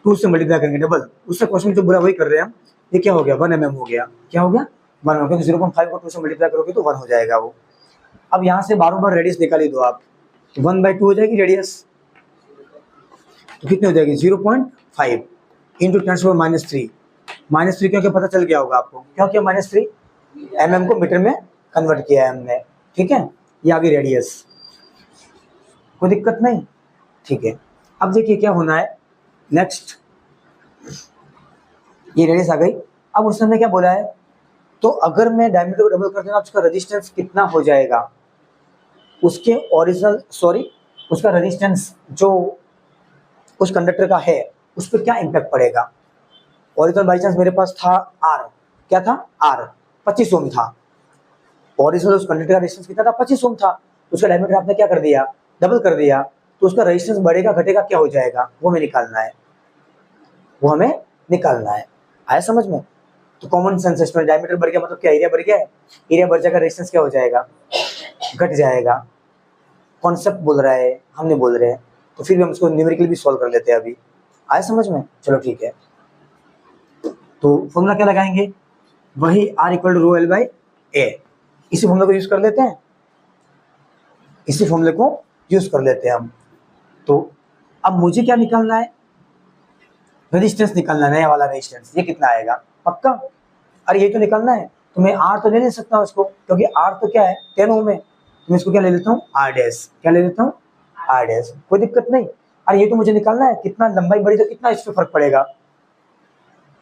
2 से मल्टीप्लाई करेंगे, डबल। उससे क्वेश्चन जो बुरा वही कर रहे हैं हम। ये क्या हो गया? 1 mm हो गया। क्या हो गया? 1 mm, क्योंकि 0.5 को 2 से मल्टीप्लाई करोगे तो 1 हो जाएगा वो। अब यहाँ से बारों बार रेडियस निकाल ही दो आप, 1/2 हो जाएगी रेडियस, तो कितनी हो जाएगी? 0.5 इंटू 10⁻³ -3, क्योंकि पता चल गया होगा आपको, क्यों किया -3? mm को मीटर में कन्वर्ट किया है हमने, ठीक है? ये आ गई रेडियस, कोई दिक्कत नहीं, ठीक है? अब देखिए क्या होना है नेक्स्ट, ये रेडियस आ गई। अब उसने हमें क्या बोला है? तो अगर मैं डायमीटर को डबल कर दूंगा, उसका रेजिस्टेंस कितना हो जाएगा? उसके ओरिजिनल उसका रेजिस्टेंस जो उस कंडक्टर का है उस पर क्या इम्पैक्ट पड़ेगा? ओरिजिनल बाई चांस मेरे पास था R, क्या था? R 25 ओम था। ओरिजिनल उस कंडक्टर का रेजिस्टेंस कितना था? 25 ओम था। उसका डायमीटर आपने क्या कर दिया? डबल कर दिया। तो उसका रेजिस्टेंस बढ़ेगा घटेगा, क्या हो जाएगा? वो हमें निकालना है, वो हमें निकालना है। आया समझ में? तो कॉमन सेंस स्टूडेंट, डायमीटर बढ़ गया मतलब क्या? एरिया बढ़ गया है। एरिया बढ़ जाएगा, रेजिस्टेंस क्या हो जाएगा? घट जाएगा। कॉन्सेप्ट बोल रहा है, हम नहीं बोल रहे हैं, तो फिर भी हम इसको न्यूमेरिकली भी सॉल्व कर लेते हैं अभी। आया समझ में? चलो ठीक है। तो फॉर्मूला क्या लगाएंगे? वही R = ρl/a, इसी फॉर्मूले को यूज कर लेते हैं, इसी फॉर्मूले को यूज कर लेते हैं हम। तो अब मुझे क्या निकालना है? रेजिस्टेंस निकालना है, नया वाला रेजिस्टेंस। ये कितना आएगा? पक्का? अरे ये तो निकालना है, तो मैं R तो ले नहीं सकता उसको, क्योंकि R तो क्या है? 10 ओम है। तो मैं इसको क्या ले लेता हूँ? R dash. क्या ले लेता हूँ? R dash. कोई दिक्कत नहीं। अरे ये तो मुझे निकालना है, कितना लंबाई बढ़ी तो कितना इस पर फर्क पड़ेगा?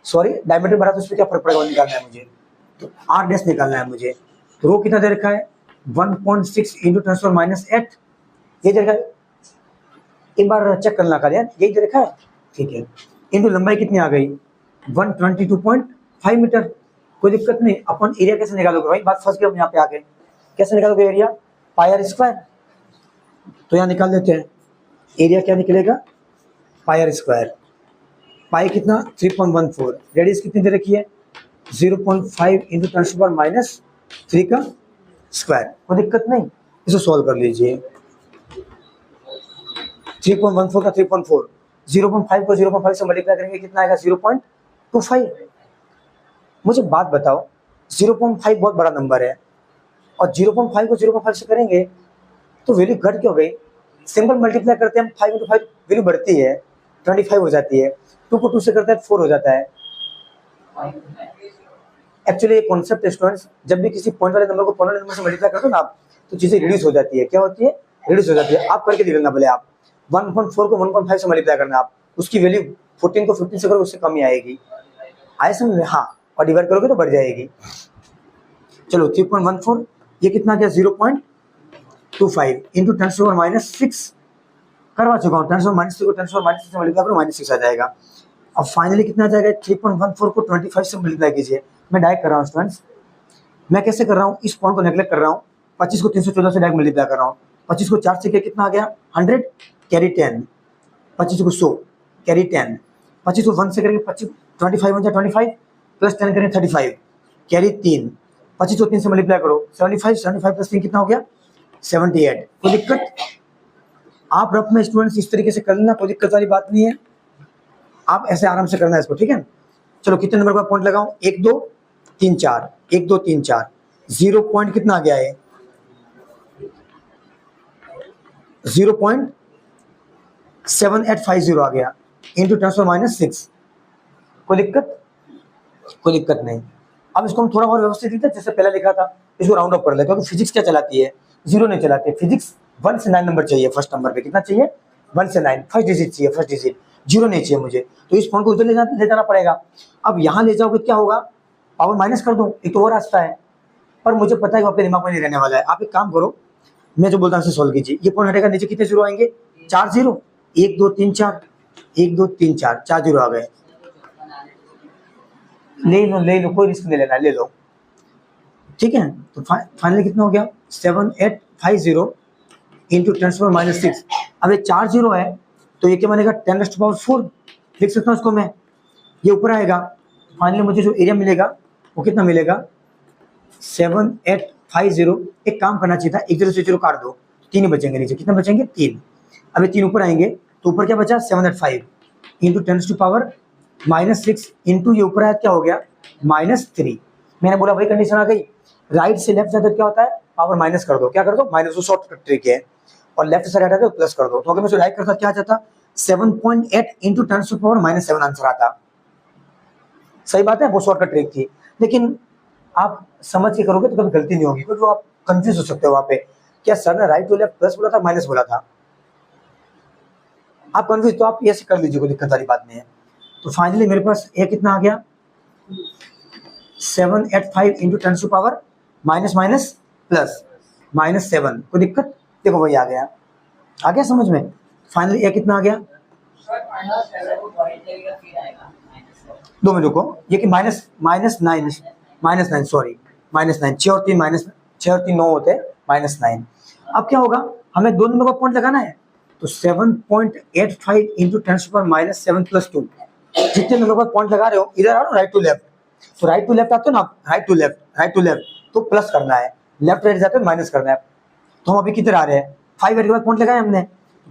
सॉरी, डायमीटर बढ़ा तो इस पर क्या फर्क पड़ेगा? वो निकालना है मुझे, तो R डैश निकालना है मुझे। तो रो कितना दे रखा है? 1.6 इंटू 10⁻8, ये दे रखा है। एक बार चेक करना कर यार, यही दे रखा है, ठीक है? इंटू लंबाई कितनी आ गई? 122.5 मीटर। कोई दिक्कत नहीं। अपन एरिया कैसे निकालोगे भाई? बात फंस गए हम यहाँ पे आके। कैसे निकालोगे एरिया? πr²। तो यहाँ निकाल देते हैं, एरिया क्या निकलेगा, पाई आर स्क्वायर। पाई कितना 3.14, रेडियस कितनी दे रखी है 0.5 इंटू 10⁻³ का स्क्वायर। कोई दिक्कत नहीं, इसे सॉल्व कर लीजिए। 3.14 का 3.4, 0.5 को 0.5 से मल्टीप्लाई करेंगे कितना आएगा 0.25। मुझे बात बताओ 0.5 बहुत बड़ा नंबर है और 0.5 को 0.5 से करेंगे तो वैल्यू घट क्यों गई। सिंपल मल्टीप्लाई करते हैं हम 5 इंटू 5 वैल्यू बढ़ती है 25 हो जाती है, 2 को 2 से करते हैं 4 हो जाता है। एक्चुअली ये कॉन्सेप्ट स्टूडेंट्स, जब भी किसी पॉइंट वाले नंबर को पॉइंट वाले नंबर से मल्टीप्लाई करते हो ना आप, तो चीजें रिड्यूस हो जाती है। क्या होती है, रिड्यूस हो जाती है। आप करके देख लेना भले, आप 1.4 को 1.5 से मल्टीप्लाई करना, आप उसकी वैल्यू 14 को 15 से करो उससे कम ही आएगी, आए समझ में। हाँ, और डिवाइड करोगे तो बढ़ जाएगी। चलो 3.14 ये कितना गया 0.25 इंटू 10⁻⁶ करवा चुका हूँ। 10⁻³ को 10⁻⁶ से मल्टीप्लाई करो -6 आ जाएगा। अब फाइनली कितना आ जाएगा 3.14 को 25 से मल्टीप्लाई कीजिए। मैं डायरेक्ट कर रहा हूँ स्टूडेंट्स, मैं कैसे कर रहा हूँ, इस पॉइंट को नेगलेक्ट कर रहा हूँ। 25 को 314 से डायरेक्ट मल्टीप्लाई कर रहा हूँ। 25 को 4 से कितना आ गया 100 कैरी 10, 25 को 100 कैरी 10, 25 को 1 से करेंगे 25 25 बन जाए 25 प्लस 10 करेंगे 35 कैरी 3, 25 को 3 से मल्टीप्लाई करो 75 प्लस 3 कितना हो गया 78। कोई दिक्कत, आप रफ में स्टूडेंट्स इस तरीके से कर लेना, कोई दिक्कत वाली बात नहीं है। आप ऐसे आराम से करना है इसको, ठीक है। चलो कितने नंबर का पॉइंट लगाऊं, 1 2 3 4, 1 2 3 4, 0 पॉइंट कितना आ गया है 0.7850 आ गया इंटू 10⁻⁶। कोई दिक्कत, कोई दिक्कत नहीं। अब इसको हम थोड़ा और व्यवस्थित लिखते हैं, जैसे पहले लिखा था इसको राउंड अप कर लेते हैं, क्योंकि फिजिक्स क्या चलाती है, 0 नहीं चलाती है। फिजिक्स 1 से 9 नंबर चाहिए, फर्स्ट नंबर पे कितना चाहिए 1 से 9, फर्स्ट डिजिट चाहिए, फर्स्ट डिजिट 0 नहीं चाहिए मुझे। तो इस पॉइंट को उधर ले जाना पड़ेगा। अब यहाँ ले जाओगे क्या होगा, पावर माइनस कर दूँ, एक तो और रास्ता है, पर मुझे पता है कि आपके दिमाग में नहीं रहने वाला है। आप एक काम करो, मैं जो बोलता हूँ सोल्व कीजिए। ये पॉइंट हटेगा, नीचे कितने 0 आएंगे 4 0, 1 2 3 4, 1 2 3 4, 4 0 आ गए। ले लो, कोई रिस्क नहीं लेना, ले लो, ठीक है। तो फाइनली कितना हो गया 7850 इंटू 10⁻⁶। अब ये 4 0 है तो ये क्या बनेगा 10⁴ लिख सकता हूँ इसको मैं, ये ऊपर आएगा। फाइनली मुझे जो एरिया मिलेगा वो कितना मिलेगा 7850। एक काम करना चाहिए था, 1 0 से 0 काट दो, 3 ही बचेंगे नीचे, कितना बचेंगे 3। अब ये 3 ऊपर आएंगे तो ऊपर क्या बचा 785 इंटू 10⁻⁻⁶ इंटू ये ऊपर आया क्या हो गया -3। मैंने बोला भाई कंडीशन आ गई, राइट से लेफ्ट जाते क्या होता है पावर माइनस कर दो, क्या कर दो माइनस, वो शॉर्टकट ट्रिक है, और लेफ्ट से राइट आता है प्लस कर दो। तो अगर मैं इसे राइट करता क्या आ जाता 7.8 इंटू 10⁻⁻7 आंसर आता। सही बात है, वो शॉर्टकट ट्रिक थी, लेकिन आप समझ के करोगे तो कभी गलती नहीं होगी, क्योंकि आप कंफ्यूज हो सकते हो वहां पे, क्या सर ने राइट टू लेफ्ट प्लस बोला था माइनस बोला था, आप कंफ्यूज, तो आप ऐसे कर लीजिए, कोई दिक्कत वाली बात नहीं है। तो फाइनली मेरे पास ए कितना आ गया 785 इंटू 10⁻⁻⁻ प्लस -7। कोई दिक्कत, देखो वही आ गया समझ में। फाइनली ए कितना आ गया, 2 मिनट रुको, ये कि -9 सॉरी -9, 6 और 3 9 होते हैं -9। अब क्या होगा, हमें 2 नंबर का पॉइंट लगाना है, तो 7.85 इंटू 10⁻⁻7 प्लस 2, जितने नंबर का पॉइंट लगा रहे हो इधर आओ राइट टू लेफ्ट, तो राइट टू लेफ्ट आते हो ना, राइट टू लेफ्ट तो प्लस करना है, लेफ्ट राइट जाते हो माइनस करना है। तो हम अभी किधर आ रहे हैं 5 के बाद पॉइंट लगाया हमने,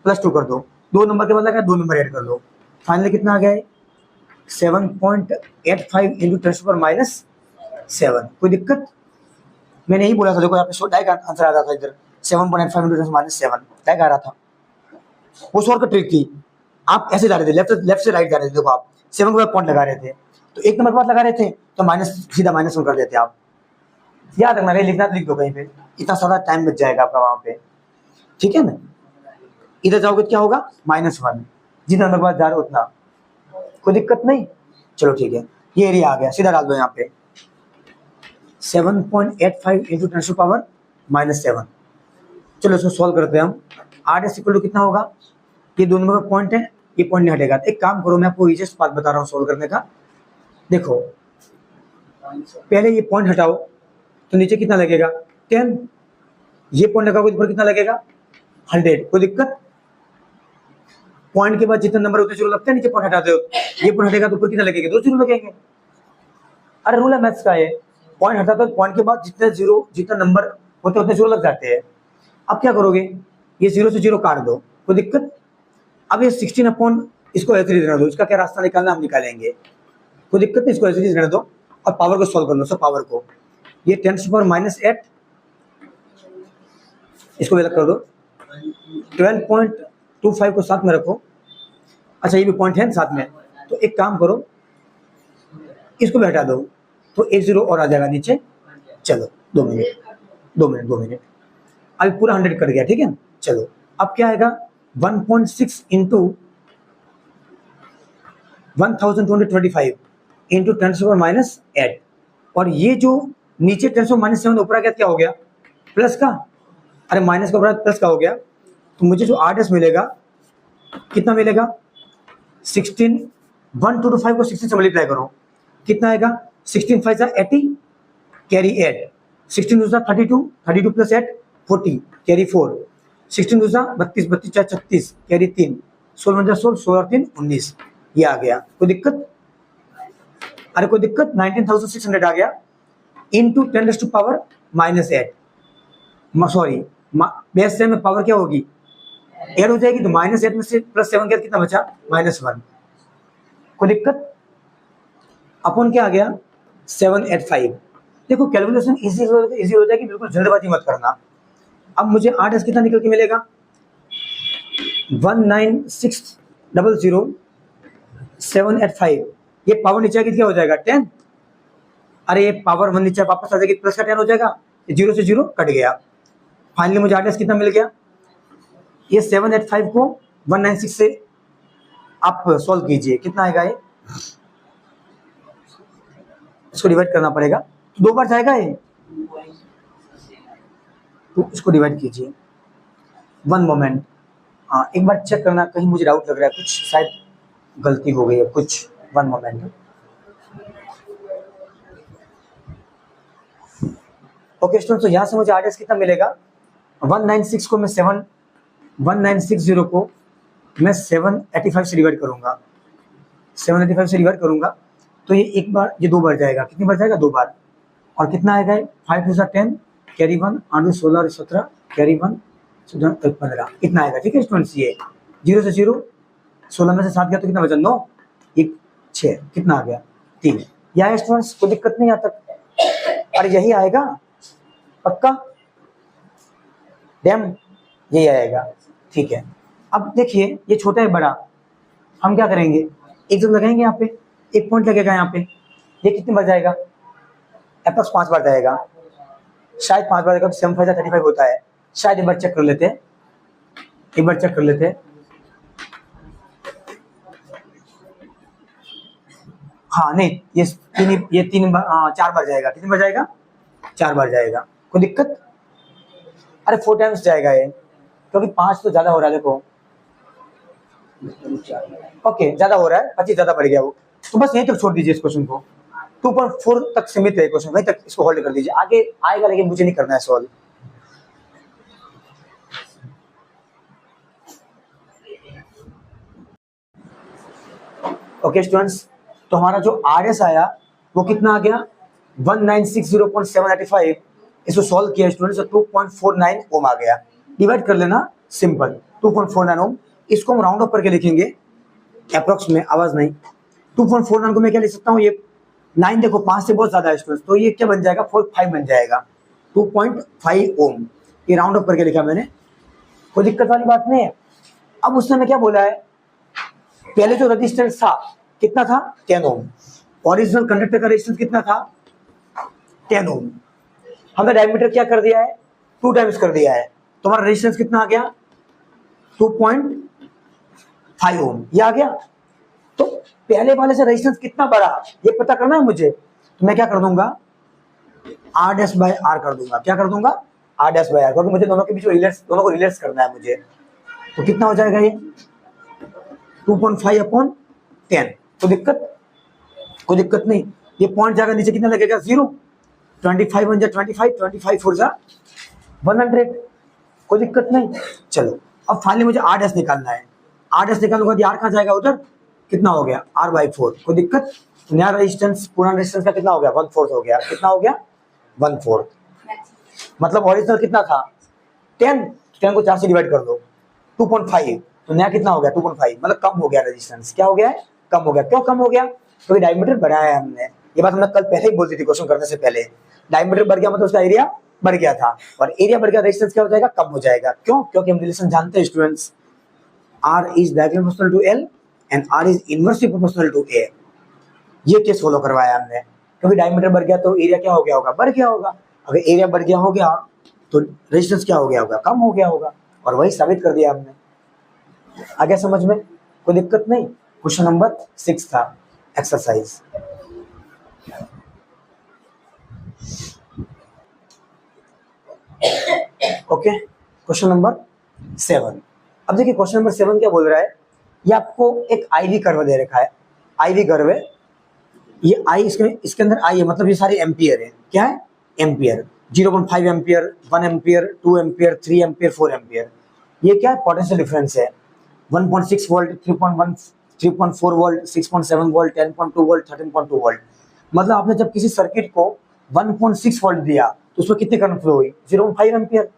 प्लस 2 कर दो, 2 नंबर के बाद लगाया 2 नंबर ऐड कर दो। फाइनली कितना आ गया है 7.85 इंटू 10⁻⁷। कोई दिक्कत, मैंने यही बोला था, देखो यहाँ पे डायरेक्ट आंसर आ रहा था इधर 7.85 इंटू 10⁻⁷ डायरेक्ट आ रहा था, वो शॉर्टकट ट्रिक थी। आप ऐसे जा रहे थे, लेफ्ट से राइट जा रहे थे, देखो आप 7 के बाद पॉइंट लगा रहे थे, तो 1 नंबर के बाद लगा रहे थे तो सीधा -1 कर देते आप। याद रखना, लिखना तो लिख दो कहीं पे, इतना सारा टाइम बच जाएगा आपका वहां पे, ठीक है ना। इधर जाओगे क्या होगा -1, जितना नंबर के बाद जा रहे हो उतना, कोई दिक्कत नहीं। चलो ठीक है, ये एरिया आ गया, सीधा डाल दो यहाँ पे 7.85 इंटू 10⁻⁻7। चलो इसको सॉल्व करते हैं हम। R इक्वल टू कितना होगा, ये 2 नंबर का पॉइंट है, ये पॉइंट नहीं हटेगा। एक काम करो, मैं आपको इजीएस्ट बात बता रहा हूँ सॉल्व करने का। देखो पहले ये पॉइंट हटाओ तो नीचे कितना लगेगा 10, ये पॉइंट लगाओगे ऊपर कितना लगेगा 100। कोई दिक्कत, पॉइंट के बाद जितने नंबर होते हैं जीरो लगते हैं, नीचे पॉइंट हटाते हो, ये पॉइंट हटेगा तो ऊपर कितना लगेगा, 2 जीरो लगेंगे। अरे रूल है मैथ्स का ये, पॉइंट हटाते हो पॉइंट के बाद जितने नंबर होते उतने जीरो लग जाते हैं। अब क्या करोगे, ये 0 से 0 काट दो, कोई दिक्कत। अब ये 16 अपॉन इसको ऐसे रहने दो, इसका क्या रास्ता निकालना हम निकालेंगे, कोई दिक्कत नहीं, इसको ऐसे रहने दो और पावर को सॉल्व कर लो। सब पावर को, ये 10⁻⁸ इसको अलग कर दो, 12.25 को साथ में रखो। अच्छा ये भी पॉइंट है साथ में, तो एक काम करो इसको भी हटा दो, तो 1 0 और आ जाएगा नीचे। चलो 2 मिनट, अभी पूरा 100 कट गया, ठीक है। चलो अब क्या आएगा, 1.6 इंटू 1225 इंटू 10⁻⁸, और ये जो नीचे 10⁻⁷ ऊपर आ गया, क्या हो गया, प्लस का, अरे माइनस का ऊपर प्लस का हो गया, तो मुझे जो RS मिलेगा कितना मिलेगा, 16, 1225 को 16 से मल्टीप्लाई करो, कितना आएगा, 16 5 80 कैरी 8, 16 2 32, 32 प्लस 8 40 कैरी 4, 16 2 32, 32 4 36 कैरी 3, 16 16, 16 और 3 19, ये आ गया। कोई दिक्कत, अरे कोई दिक्कत, 19,600 आ गया इंटू 10⁻⁻8, सॉरी बेस से में पावर क्या होगी, ऐड हो जाएगी, तो -8 में से +7 क्या, कितना बचा, -1। कोई दिक्कत, अपन क्या आ गया 785। देखो कैलकुलेशन इजी हो जाएगी, बिल्कुल जल्दबाजी मत करना। अब मुझे RS कितना निकल के मिलेगा, 19600,785, ये पावर नीचे आएगी क्या हो जाएगा 10, अरे ये पावर 1 नीचे वापस आ जाएगी, प्लस का 10 हो जाएगा, 0 से 0 कट गया। फाइनली मुझे RS कितना मिल गया, ये 785 को 196 से आप सॉल्व कीजिए, कितना आएगा, ये इसको डिवाइड करना पड़ेगा, 2 बार जाएगा ये, तो इसको डिवाइड कीजिए। 1 मोमेंट, हाँ एक बार चेक करना, कहीं मुझे डाउट लग रहा है, कुछ शायद गलती हो गई है कुछ। 1 मोमेंट, ओके स्टूडेंट, तो यहाँ से मुझे RS कितना मिलेगा, 196 को मैं 1960 को मैं 785 से डिवाइड करूंगा, 785 से डिवाइड करूंगा, तो ये एक बार, ये 2 बार जाएगा, कितनी बार जाएगा, 2 बार, और कितना आएगा, 5 2 10 कैरी 1, 8 16 और 17 कैरी 1 15, इतना आएगा, ठीक है स्टूडेंट्स। ये 0 से 0, 16 में से 7 गया तो कितना बचा, 9 1 6, कितना आ गया 3, यह है स्टूडेंट्स, कोई दिक्कत नहीं आता। अरे यही आएगा पक्का, डैम यही आएगा, ठीक है। अब देखिए ये छोटा है बड़ा, हम क्या करेंगे, एक जब लगाएंगे यहाँ पे, एक पॉइंट लगेगा यहाँ पे, ये कितनी बार जाएगा, अप्रॉक्स 5 बार जाएगा, शायद 5 बार जाएगा, 7 5 35 होता है, शायद एक बार चेक कर लेते हैं, एक बार चेक कर लेते हैं, हाँ नहीं ये 3 बार, 4 बार जाएगा, कितनी बार जाएगा, 4 बार जाएगा, कोई दिक्कत, अरे 4 टाइम्स जाएगा ये, क्योंकि 5 तो ज्यादा हो रहा है, देखो ओके ज्यादा हो रहा है, 25 ज्यादा बढ़ गया वो, तो बस यहीं तक छोड़ दीजिए इस क्वेश्चन को, 2.4 तक सीमित है क्वेश्चन, वहीं तक इसको होल्ड कर दीजिए, आगे आएगा लेकिन मुझे नहीं करना है सॉल्व। ओके स्टूडेंट्स, तो हमारा जो RS आया वो कितना आ गया, 1960785, इसको सॉल्व किया स्टूडेंट्स, 2.49 ओम आ गया, डिवाइड कर लेना सिंपल, 2.49 ओम, इसको हम राउंड अप करके लिखेंगे अप्रोक्स में, आवाज नहीं, 2.49 को मैं क्या लिख सकता हूँ, ये 9 देखो 5 से बहुत ज्यादा है स्टूडेंट्स, तो ये क्या बन जाएगा 45 बन जाएगा, 2.5 ओम, ये राउंड अप करके लिखा मैंने, कोई दिक्कत वाली बात नहीं है। अब उसने मैं क्या बोला है, पहले जो रेजिस्टेंस था कितना था, 10 ओम, ओरिजिनल कंडक्टर का रेजिस्टेंस कितना था, 10 ओम, हमने डायमीटर क्या कर दिया है, 2 टाइम्स कर दिया है, तो हमारा रेजिस्टेंस कितना आ गया, 2.5 ओम, ये आ गया। तो पहले वाले से रेजिस्टेंस कितना बड़ा ये पता करना है मुझे, तो मैं क्या कर दूंगा, R' कर दूंगा, क्या कर दूंगा, R' क्योंकि मुझे दोनों के बीच दोनों को रिलेट्स करना है मुझे, तो कितना हो जाएगा ये 2.5 अपॉन 10, कोई दिक्कत नहीं, ये पॉइंट जाकर नीचे कितना लगेगा 0, 25 1 25, 25 4 100, कोई दिक्कत नहीं। चलो अब फाइनली मुझे R' निकालना है, आर डैश निकालूंगा, आर कहाँ जाएगा उधर, कितना हो गया R/4, कोई दिक्कत। तो नया रेजिस्टेंस पुराना रेजिस्टेंस का कितना हो गया 1/4 हो गया, कितना हो गया 1/4, मतलब ओरिजिनल कितना था 10, 10 को 4 से डिवाइड कर दो 2.5, तो नया कितना हो गया 2.5, मतलब कम हो गया रेजिस्टेंस, क्या हो गया है कम हो गया। क्यों कम हो गया, क्योंकि डायमीटर बढ़ाया है हमने, ये बात हमने कल पहले ही बोलती थी क्वेश्चन करने से पहले, डायमीटर बढ़ गया मतलब उसका एरिया बढ़ गया था, और एरिया बढ़ गया रेजिस्टेंस क्या हो जाएगा कम हो जाएगा। क्यों, क्योंकि हम रिलेशन जानते हैं students, R is directly proportional to L and R is inversely proportional to A, ये केस फॉलो करवाया हमने, क्योंकि डायमीटर बढ़ गया तो एरिया क्या हो गया होगा बढ़ गया होगा, अगर एरिया बढ़ गया हो गया तो रेजिस्टेंस क्या हो गया होगा कम हो गया होगा, और वही साबित कर दिया हमने। आ गया समझ में, कोई दिक्कत नहीं। क्वेश्चन नंबर 6 था एक्सरसाइज। Okay, question number 7। अब देखिए क्वेश्चन नंबर 7 क्या बोल रहा है, ये आपको एक आईवी कर्व दे रखा है, आईवी कर्व है, ये आई इसके अंदर आई है, मतलब ये सारे एम्पियर है, क्या है ampere, 0.5 ampere, 1 ampere, 2 ampere, 3 ampere, 4 ampere, ये क्या है पोटेंशियल डिफरेंस है, 1.6 volt, 3.1, 3.4 volt, 6.7 volt, 10.2 volt, 13.2 volt. मतलब आपने जब किसी सर्किट को 1.6 वोल्ट दिया तो उसमें कितनी करंट फ्लो हुई 0.5 एम्पियर,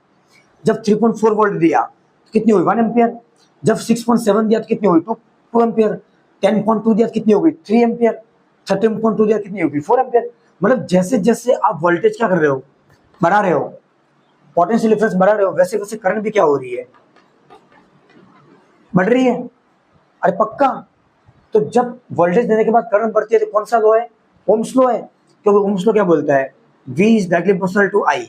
जब 3.4 वोल्ट दिया तो कितनी हुई 1 एम्पियर, जब 6.7 दिया तो कितनी हुई 2 एम्पियर, 10.2 दिया तो कितनी हो गई 3 एम्पियर, 13.2 दिया कितनी होगी 4 एम्पियर। मतलब जैसे जैसे आप वोल्टेज क्या कर रहे हो बढ़ा रहे हो, पोटेंशियल डिफरेंस बढ़ा रहे हो, वैसे वैसे करंट भी क्या हो रही है बढ़ रही है। अरे पक्का, तो जब वोल्टेज देने के बाद करंट बढ़ती है तो कौन सा लो है ओम्स लो है, क्योंकि ओम्स लो क्या बोलता है V is directly proportional to I,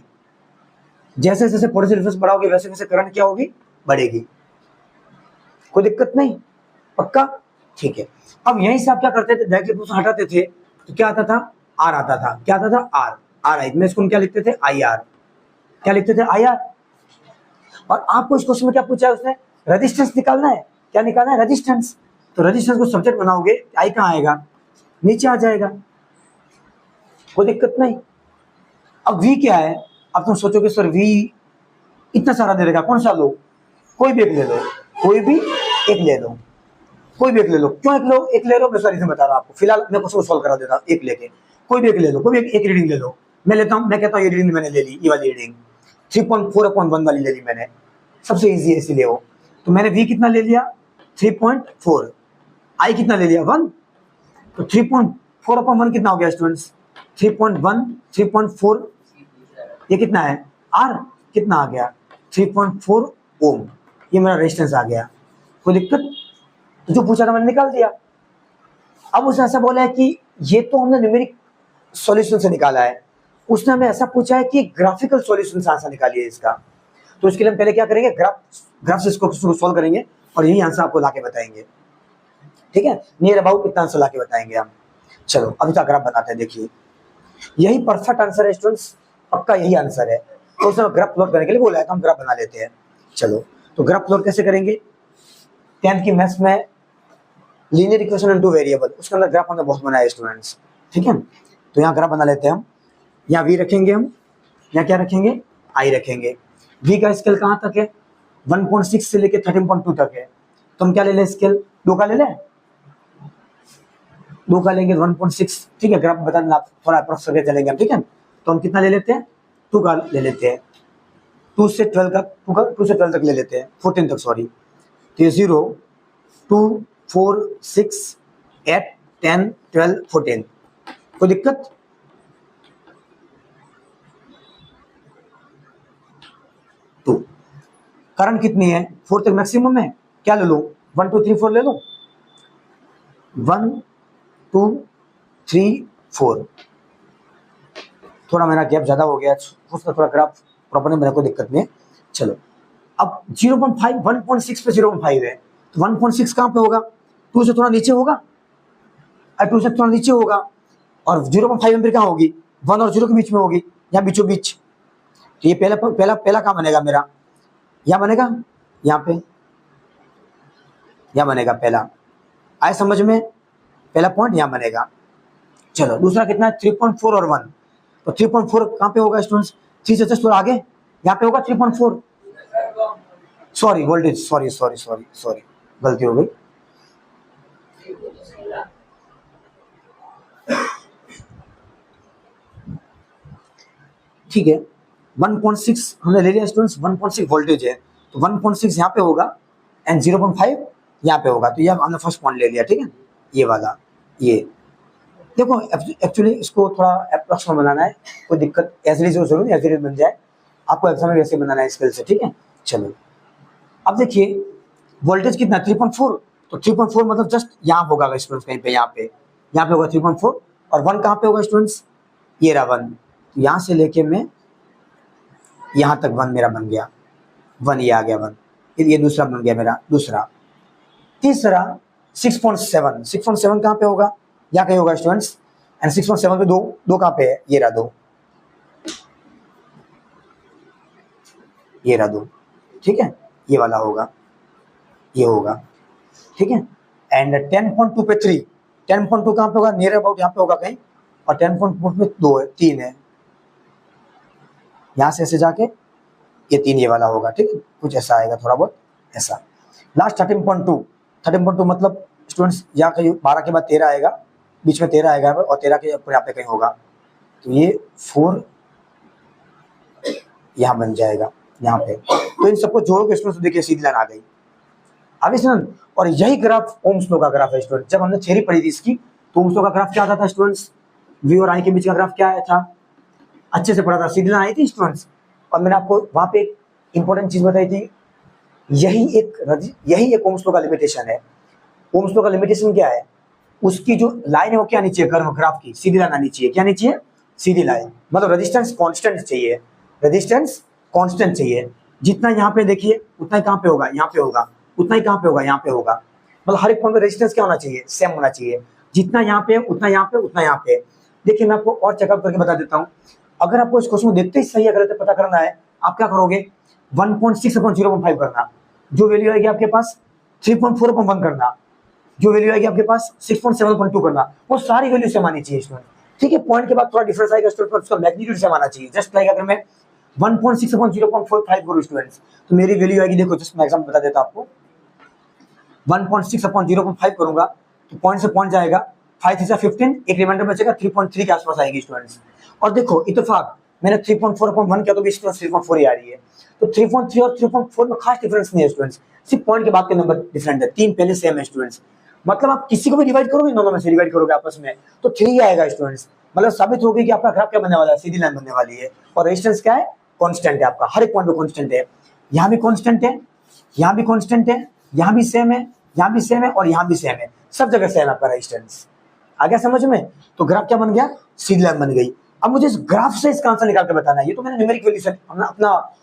जैसे जैसे पोटेंशियल डिफरेंस बढ़ाओगे वैसे वैसे करंट क्या होगी बढ़ेगी, कोई दिक्कत नहीं पक्का, ठीक है। अब यहीं से आप क्या करते थे डायरेक्टली प्रोपोर्शनल हटाते थे तो क्या आता था R आता था, क्या आता था R आई, में इसको क्या लिखते थे IR, क्या लिखते थे IR। और आपको इस क्वेश्चन में क्या पूछा है उसने रेजिस्टेंस निकालना है, क्या निकालना है रेजिस्टेंस, तो रेजिस्टेंस को सब्जेक्ट बनाओगे I कहाँ आएगा नीचे आ जाएगा, कोई दिक्कत नहीं। अब V क्या है, अब तुम सोचोगे सर V इतना सारा दे देगा कौन सा लो, कोई भी एक ले लो, कोई भी एक ले लो, कोई भी एक ले लो, क्यों एक ले लो मैं सारी बता रहा हूँ आपको, फिलहाल मैं क्वेश्चन सॉल्व करा देता हूँ, एक लेके कोई भी एक ले लो, कोई भी एक रीडिंग ले लो, मैं लेता हूँ, मैं कहता हूँ ये रीडिंग मैंने ले ली, ये वाली रीडिंग 3.4/1 वाली ले ली मैंने, सबसे इजी है इसीलिए वो, तो मैंने V कितना ले लिया 3.4, I कितना ले लिया 1, तो 3.4/1 कितना हो गया स्टूडेंट्स 3.1, 3.4, ये कितना है R कितना आ गया 3.4 ओम, ये मेरा रेजिस्टेंस आ गया, कोई दिक्कत, तो जो पूछा था मैंने निकाल दिया। अब उसने ऐसा बोला है कि ये तो हमने न्यूमेरिक सॉल्यूशन से निकाला है, उसने हमें ऐसा पूछा है कि ग्राफिकल सॉल्यूशन से आंसर निकालिए इसका, तो इसके लिए हम पहले क्या करेंगे ग्राफ से इसको सॉल्व करेंगे और यही आंसर आपको लाके बताएंगे, ठीक है, नियर अबाउट इतना आंसर लाके बताएंगे हम। चलो अभी का ग्राफ बनाते हैं, देखिए यही परफेक्ट आंसर है स्टूडेंट्स, पक्का यही आंसर है, तो उसने ग्राफ प्लॉट करने के लिए बोला है तो हम ग्राफ बना लेते हैं। चलो तो ग्राफ प्लॉट कैसे करेंगे, 10th की मैथ्स में लीनियर इक्वेशन इनटू वेरिएबल, उसके अंदर ग्राफ हमने बहुत बनाया स्टूडेंट्स, ठीक है, तो यहाँ ग्राफ बना लेते हैं हम, यहाँ V रखेंगे हम, यहाँ क्या रखेंगे I रखेंगे, V का स्केल कहाँ तक है 1.6 से लेके 13.2 तक है, तो हम क्या ले लें स्केल 2 का ले लें, 2 का लेंगे 1.6, ठीक है, ग्राफ बताना थोड़ा अप्रोक्स करके चलेंगे हम, ठीक है, तो हम कितना ले लेते हैं 2 का ले लेते हैं, 2 से 12 का 2 से 12 तक ले लेते हैं, 14 तक सॉरी, तो ये 0 2 4 6 8 10 12 14, कोई दिक्कत, तो करंट कितनी है 4 तक मैक्सिमम है, क्या ले लो 1 2 3 4 ले लो, 1 2 3 4, थोड़ा मेरा गैप ज्यादा हो गया, उसका थोड़ा ग्राफ प्रॉपर नहीं बना, कोई दिक्कत नहीं है। चलो अब 0.5 1.6 पे 0.5 है, तो 1.6 कहाँ पे होगा 2 से थोड़ा नीचे होगा, 2 से थोड़ा नीचे होगा, और 0.5 एम्पीयर कहाँ होगी 1 और 0 के बीच में होगी, यहाँ बीचों बीच, तो ये पहला कहाँ बनेगा मेरा, यहाँ बनेगा, यहाँ पे यहाँ बनेगा पहला, आए समझ में, पहला पॉइंट यहाँ बनेगा। चलो दूसरा कितना है 3.4 और 1, तो 3.4 कहाँ पे होगा स्टूडेंट्स 3 से जस्ट थोड़ा आगे, यहाँ पे होगा 3.4, सॉरी वोल्टेज सॉरी, गलती हो गई। ठीक है, 1.6 हमने ले लिया स्टूडेंट्स, 1.6 वोल्टेज है, तो 1.6 यहाँ पे होगा एंड 0.5 यहाँ पे होगा, तो ये हमने फर्स्ट पॉइंट ले लिया। ठीक है, ये वाला, ये देखो एक्चुअली इसको थोड़ा अप्रोक्स में बनाना है, कोई दिक्कत एज इट इज जरूर नहीं, एज इट इज बन जाए, आपको एग्जाम में वैसे बनाना है स्किल से। ठीक है, चलो अब देखिए वोल्टेज कितना 3.4, तो 3.4 मतलब जस्ट यहाँ होगा स्टूडेंट्स, कहीं पे यहाँ पे होगा 3.4, और 1 कहाँ पे होगा स्टूडेंट्स, ये रहा 1, तो यहाँ से लेके मैं यहाँ तक 1 मेरा बन गया, 1 ये आ गया 1, फिर ये दूसरा बन गया मेरा दूसरा, तीसरा 6.7, 6.7 कहाँ पे होगा, यहाँ कहीं होगा स्टूडेंट्स, एंड 6.7 पे दो कहाँ पे है, ये रहा 2, ये रहा 2। ठीक है, ये वाला होगा, ये होगा। ठीक है, एंड 10.2 पे 3, 10.2 कहाँ पे होगा, नियर अबाउट यहाँ पे होगा कहीं, और 10.4 पे 2 है, 3 है, यहाँ से ऐसे जाके ये 3 ये वाला होगा। ठीक है, कुछ ऐसा आएगा थोड़ा बहुत ऐसा। लास्ट 13.2, 13.2 मतलब स्टूडेंट्स यहाँ कहीं 12 के बाद 13 आएगा, बीच में 13 आएगा और 13 के यहाँ पे कहीं होगा, तो ये 4 यहाँ बन जाएगा यहाँ पे। तो इन सबको जोड़ के स्टूडेंट्स देखिए सीधी लाइन आ गई, आगे सुन। और यही ग्राफ ओम्स लॉ का ग्राफ है स्टूडेंट। जब हमने थ्योरी पढ़ी थी इसकी, तो ओम्स लॉ का ग्राफ क्या आता था स्टूडेंट्स, वी और आई के बीच का ग्राफ क्या आया था, अच्छे से पढ़ा था, सीधी लाइन आई थी स्टूडेंट्स। और मैंने आपको वहाँ पे एक इंपॉर्टेंट चीज बताई थी, यही एक ओम्स लॉ का लिमिटेशन है। ओम्स लॉ का लिमिटेशन क्या है, उसकी जो लाइन है वो क्या आनी चाहिए, ग्राफ की सीधी लाइन आनी चाहिए, क्या आनी चाहिए, सीधी लाइन, मतलब रेजिस्टेंस कांस्टेंट चाहिए, रेजिस्टेंस कांस्टेंट चाहिए। जितना यहाँ पे देखिए उतना ही कहाँ पे होगा, यहाँ पे होगा, उतना ही कहाँ पे होगा, यहाँ पे होगा, मतलब हर एक पॉइंट में रेजिस्टेंस क्या होना चाहिए, सेम होना चाहिए। जितना यहाँ पे उतना यहाँ पे उतना यहाँ पे। देखिए मैं आपको और चेकअप करके बता देता हूँ। अगर आपको इस क्वेश्चन को देखते ही सही है गलत पता करना है, आप क्या करोगे, 1.6/0.5 करना, जो वैल्यू आएगी आपके पास 3.4/1 करना, जो वैल्यू आएगी आपके पास 6.7/2 करना, वो सारी वैल्यू सेम आनी चाहिए स्टूडेंट। ठीक है, पॉइंट के बाद थोड़ा डिफरेंस आएगा स्टूडेंट, पर उसका मैग्नीट्यूड सेम आना चाहिए। जस्ट लाइक अगर मैं 1.6/0.45 करूँ स्टूडेंट्स, तो मेरी वैल्यू आएगी, देखो जस्ट मैं एग्जांपल बता देता हूं आपको, 1.6/0.5 करूंगा तो पॉइंट से पॉइंट जाएगा 5 से 15, एक रिमाइंडर बचेगा 3.3 के आसपास आएगी स्टूडेंट्स। और देखो इत्तेफाक मैंने 3.4/1 किया तो भी स्टूडेंट्स 3.4 ही आ रही है, तो 3.3 और 3.4 में खास डिफरेंस नहीं है स्टूडेंट्स, सिर्फ पॉइंट के बाद के नंबर डिफरेंट है, 3 पहले सेम है स्टूडेंट्स। मतलब आप किसी को भी डिवाइड करोगे, दोनों में से डिवाइड करोगे आपस में, तो 3 आएगा स्टूडेंट्स। मतलब साबित होगी कि आपका ग्राफ क्या बनने वाला है, सीधी लाइन बनने वाली है। और रेजिस्टेंस क्या है, कांस्टेंट है आपका, हर एक पॉइंट पे कांस्टेंट है, यहाँ भी कांस्टेंट है, यहाँ भी कांस्टेंट है, यहाँ भी सेम है, यहाँ भी सेम है और यहाँ भी सेम है, सब जगह सेम है आपका रेजिस्टेंस। आ गया समझ में, तो ग्राफ क्या बन गया, सीधी लाइन बन गई। अब मुझे इस ग्राफ से इसका आंसर निकाल के बताना है, ये तो मैंने न्यूमेरिक वैल्यू से अपना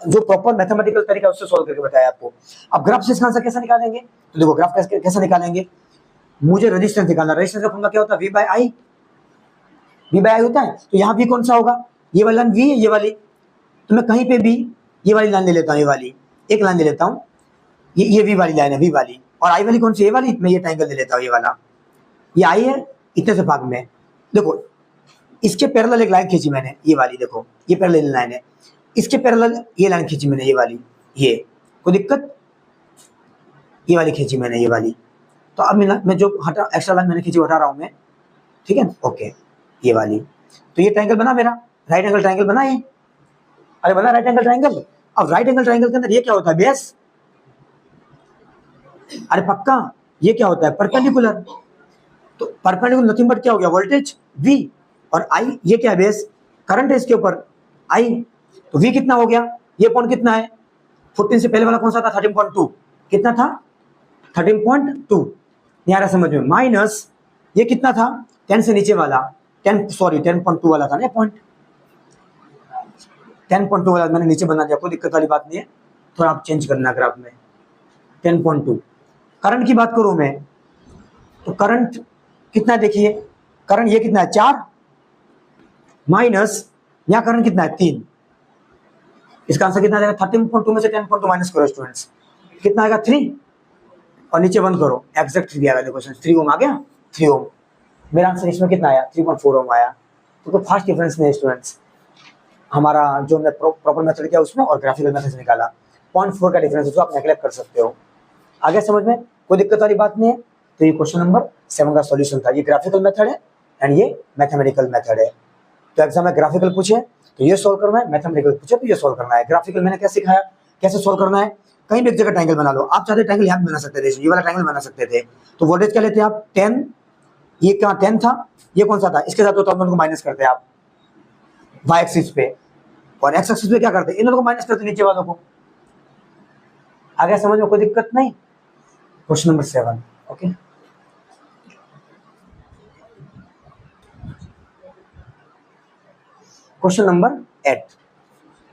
जो प्रॉपर मैथमेटिकल तरीका उससे सॉल्व करके बताया आपको। अब ग्राफ से इसका आंसर कैसे निकालेंगे, तो देखो ग्राफ कैसे निकालेंगे, मुझे रेजिस्टेंस निकालना, रेजिस्टेंस का फॉर्मूला क्या होता है, V by I होता है। तो यहाँ भी कौन सा होगा, ये वाला V है, ये वाली, तो मैं कहीं पे भी ये वाली लाइन ले लेता हूँ, ये वाली एक लाइन ले लेता हूँ, ये V वाली लाइन है, V वाली, और I वाली कौन सी, ये वाली, मैं ये ट्रायंगल ले लेता हूँ, ये वाला, ये I है इतने से भाग में। देखो इसके पैरेलल एक लाइन खींची मैंने, ये वाली, देखो ये पैरेलल लाइन है, इसके पैरेलल ये लाइन खींची मैंने, ये वाली, ये कोई दिक्कत, ये वाली खींची मैंने, ये वाली। तो अब मैं जो हटा एक्स्ट्रा लाइन मैंने खींची हटा रहा हूँ मैं, ठीक है, ओके, ये वाली। तो ये ट्रायंगल बना मेरा, राइट एंगल ट्रायंगल बना ये, अरे बना राइट एंगल ट्रायंगल। अब राइट एंगल ट्रायंगल के अंदर ये क्या होता है, बेस, अरे पक्का ये क्या होता है, परपेंडिकुलर। तो परपेंडिकुलर नथिंग बट क्या हो गया, वोल्टेज V, और I ये क्या है, बेस, करंट है इसके ऊपर I, तो V कितना हो गया, ये पॉइंट कितना है, 14 से पहले वाला कौन सा था, 13.2, कितना था 13.2, नहीं आ रहा समझ में, माइनस ये कितना था 10 से नीचे वाला, 10.2 वाला था ना पॉइंट, 10.2 वाला मैंने नीचे बना दिया, कोई दिक्कत वाली बात नहीं है, थोड़ा आप चेंज करना ग्राफ में। 10.2 करंट की बात करूं मैं, तो करंट कितना देखिए, करंट ये कितना है 4, माइनस यहाँ करंट कितना है 3, इसका आंसर कितना आएगा, 13.2 में से 10.2 माइनस करो स्टूडेंट्स, कितना आएगा 3, और नीचे 1 करो, एग्जैक्ट 3 आएगा, देखो 3 ओम आ गया, 3 ओम। मेरा आंसर इसमें कितना आया, 3.4 ओम आया। तो कोई फास्ट डिफरेंस नहीं है स्टूडेंट्स, हमारा जो मैं प्रॉपर मेथड किया उसमें और ग्राफिकल मेथड से निकाला 0.4 का डिफरेंस, उसको आप नेगलेक्ट कर सकते हो। आगे समझ में कोई दिक्कत वाली बात नहीं है। तो ये क्वेश्चन नंबर 7 का सॉल्यूशन था। ये ग्राफिकल मेथड है एंड ये मैथमेटिकल मेथड है। तो एग्जाम में ग्राफिकल पूछे तो ये सोल्व करना है, मैथमेटिकल पूछे तो ये सोल्व करना है। ग्राफिकल मैंने क्या सिखाया, कैसे सोल्व करना है। कहीं भी एक जगह ट्रायंगल बना लो, आप चाहते ट्रायंगल यहाँ भी बना सकते थे, ये वाला ट्रायंगल बना सकते थे। तो वोल्टेज क्या लेते आप 10, ये क्या 10 था, ये कौन सा था, इसके साथ तो को माइनस करते आप वाई एक्सिस पे, और एक्स एक्सिस पे क्या करते इन दोनों को माइनस करते नीचे वालों को। आगे समझ में कोई दिक्कत नहीं। Question number 7 okay. Question number 8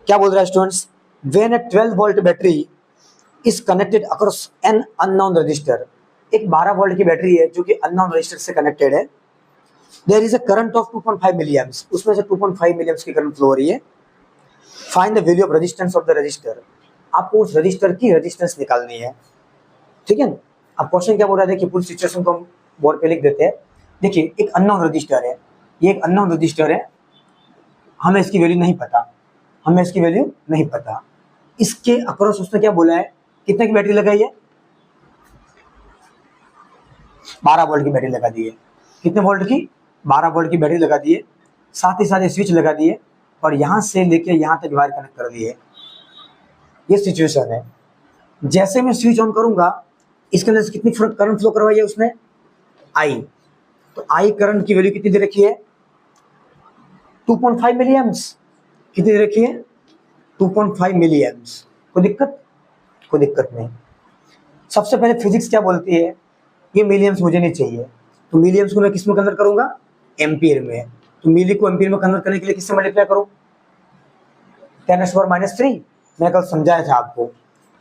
क्या बोल रहा है students, when a 12 volt battery is connected across an unknown resistor, एक 12 वोल्ट की बैटरी है जो कि अननोन रजिस्टर से कनेक्टेड है। There is a current of 2.5 milli amps, उसमें से 2.5 मिली एम्प्स की करंट फ्लो हो रही है। Find the value of resistance of the resistor, आपको उस रजिस्टर की रेजिस्टेंस निकालनी है। ठीक है। अब क्वेश्चन क्या बोल रहा है, देखिए पूरी सिचुएशन को हम बोर्ड पे लिख देते हैं। देखिए एक अननोन रजिस्टर है, ये एक अननोन रजिस्टर है, हमें इसकी वैल्यू नहीं पता, हमें इसकी वैल्यू नहीं पता। इसके अक्रॉस उसने क्या बोला है, कितने की बैटरी लगाई है, 12 वोल्ट की बैटरी लगा दी है। कितने वोल्ट की, 12 वोल्ट की बैटरी लगा दी है। साथ ही साथ स्विच लगा दिए और यहां से लेके यहां तक वायर कनेक्ट कर दिए। ये सिचुएशन है। जैसे मैं स्विच ऑन करूंगा, इसके अंदर से कितनी करंट फ्लो करवाई है उसने, आई। तो आई करंट की वैल्यू कितनी दे रखी है, 2.5 मिली एम्प्स। कितनी दे रखी है, 2.5 मिली एम्प्स। कोई दिक्कत, कोई दिक्कत नहीं। सबसे पहले फिजिक्स क्या बोलती है, ये मिली एम्प्स मुझे नहीं चाहिए, तो मिली एम्प्स को मैं किस में कन्वर्ट करूंगा, एम्पियर में। तो मिली को एम्पियर में कन्वर्ट करने के लिए किससे मल्टीप्लाई करूं, 10⁻³ मैंने कल समझाया था आपको।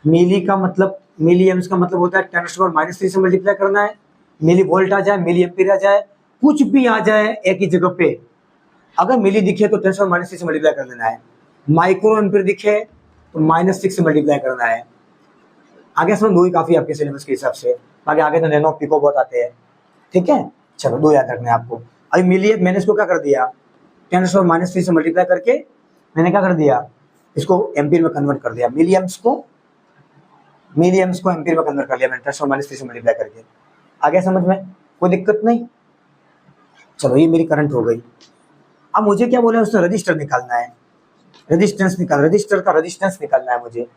मिली का मतलब, मिली एम्प्स का मतलब होता है 10⁻³ से मल्टीप्लाई करना है। मिली वोल्ट आ जाए, मिली एम्पियर आ जाए, कुछ भी आ जाए एक ही जगह पे, अगर मिली दिखे तो 10⁻³ से मल्टीप्लाई कर देना है। माइक्रो एम्पियर दिखे तो -6 से मल्टीप्लाई करना है। आगे समझ दो ही काफी आपके सिलेबस के हिसाब से, आगे तो नैनो पिको बहुत आते हैं। ठीक है, चलो 2 याद रखना है आपको। अभी मिली मैंने इसको क्या कर दिया, 10⁻³ से मल्टीप्लाई करके मैंने क्या कर दिया, इसको एम्पियर में कन्वर्ट कर दिया। मिली एम्प्स को एम्पियर में कन्वर्ट कर दिया मैंने 10⁻³ से मल्टीप्लाई करके। आगे समझ में कोई दिक्कत नहीं। चलो ये मेरी करंट हो गई। अब मुझे क्या बोला है, उसने रजिस्टर निकालना है, रजिस्टर का रेजिस्टेंस निकालना है मुझे।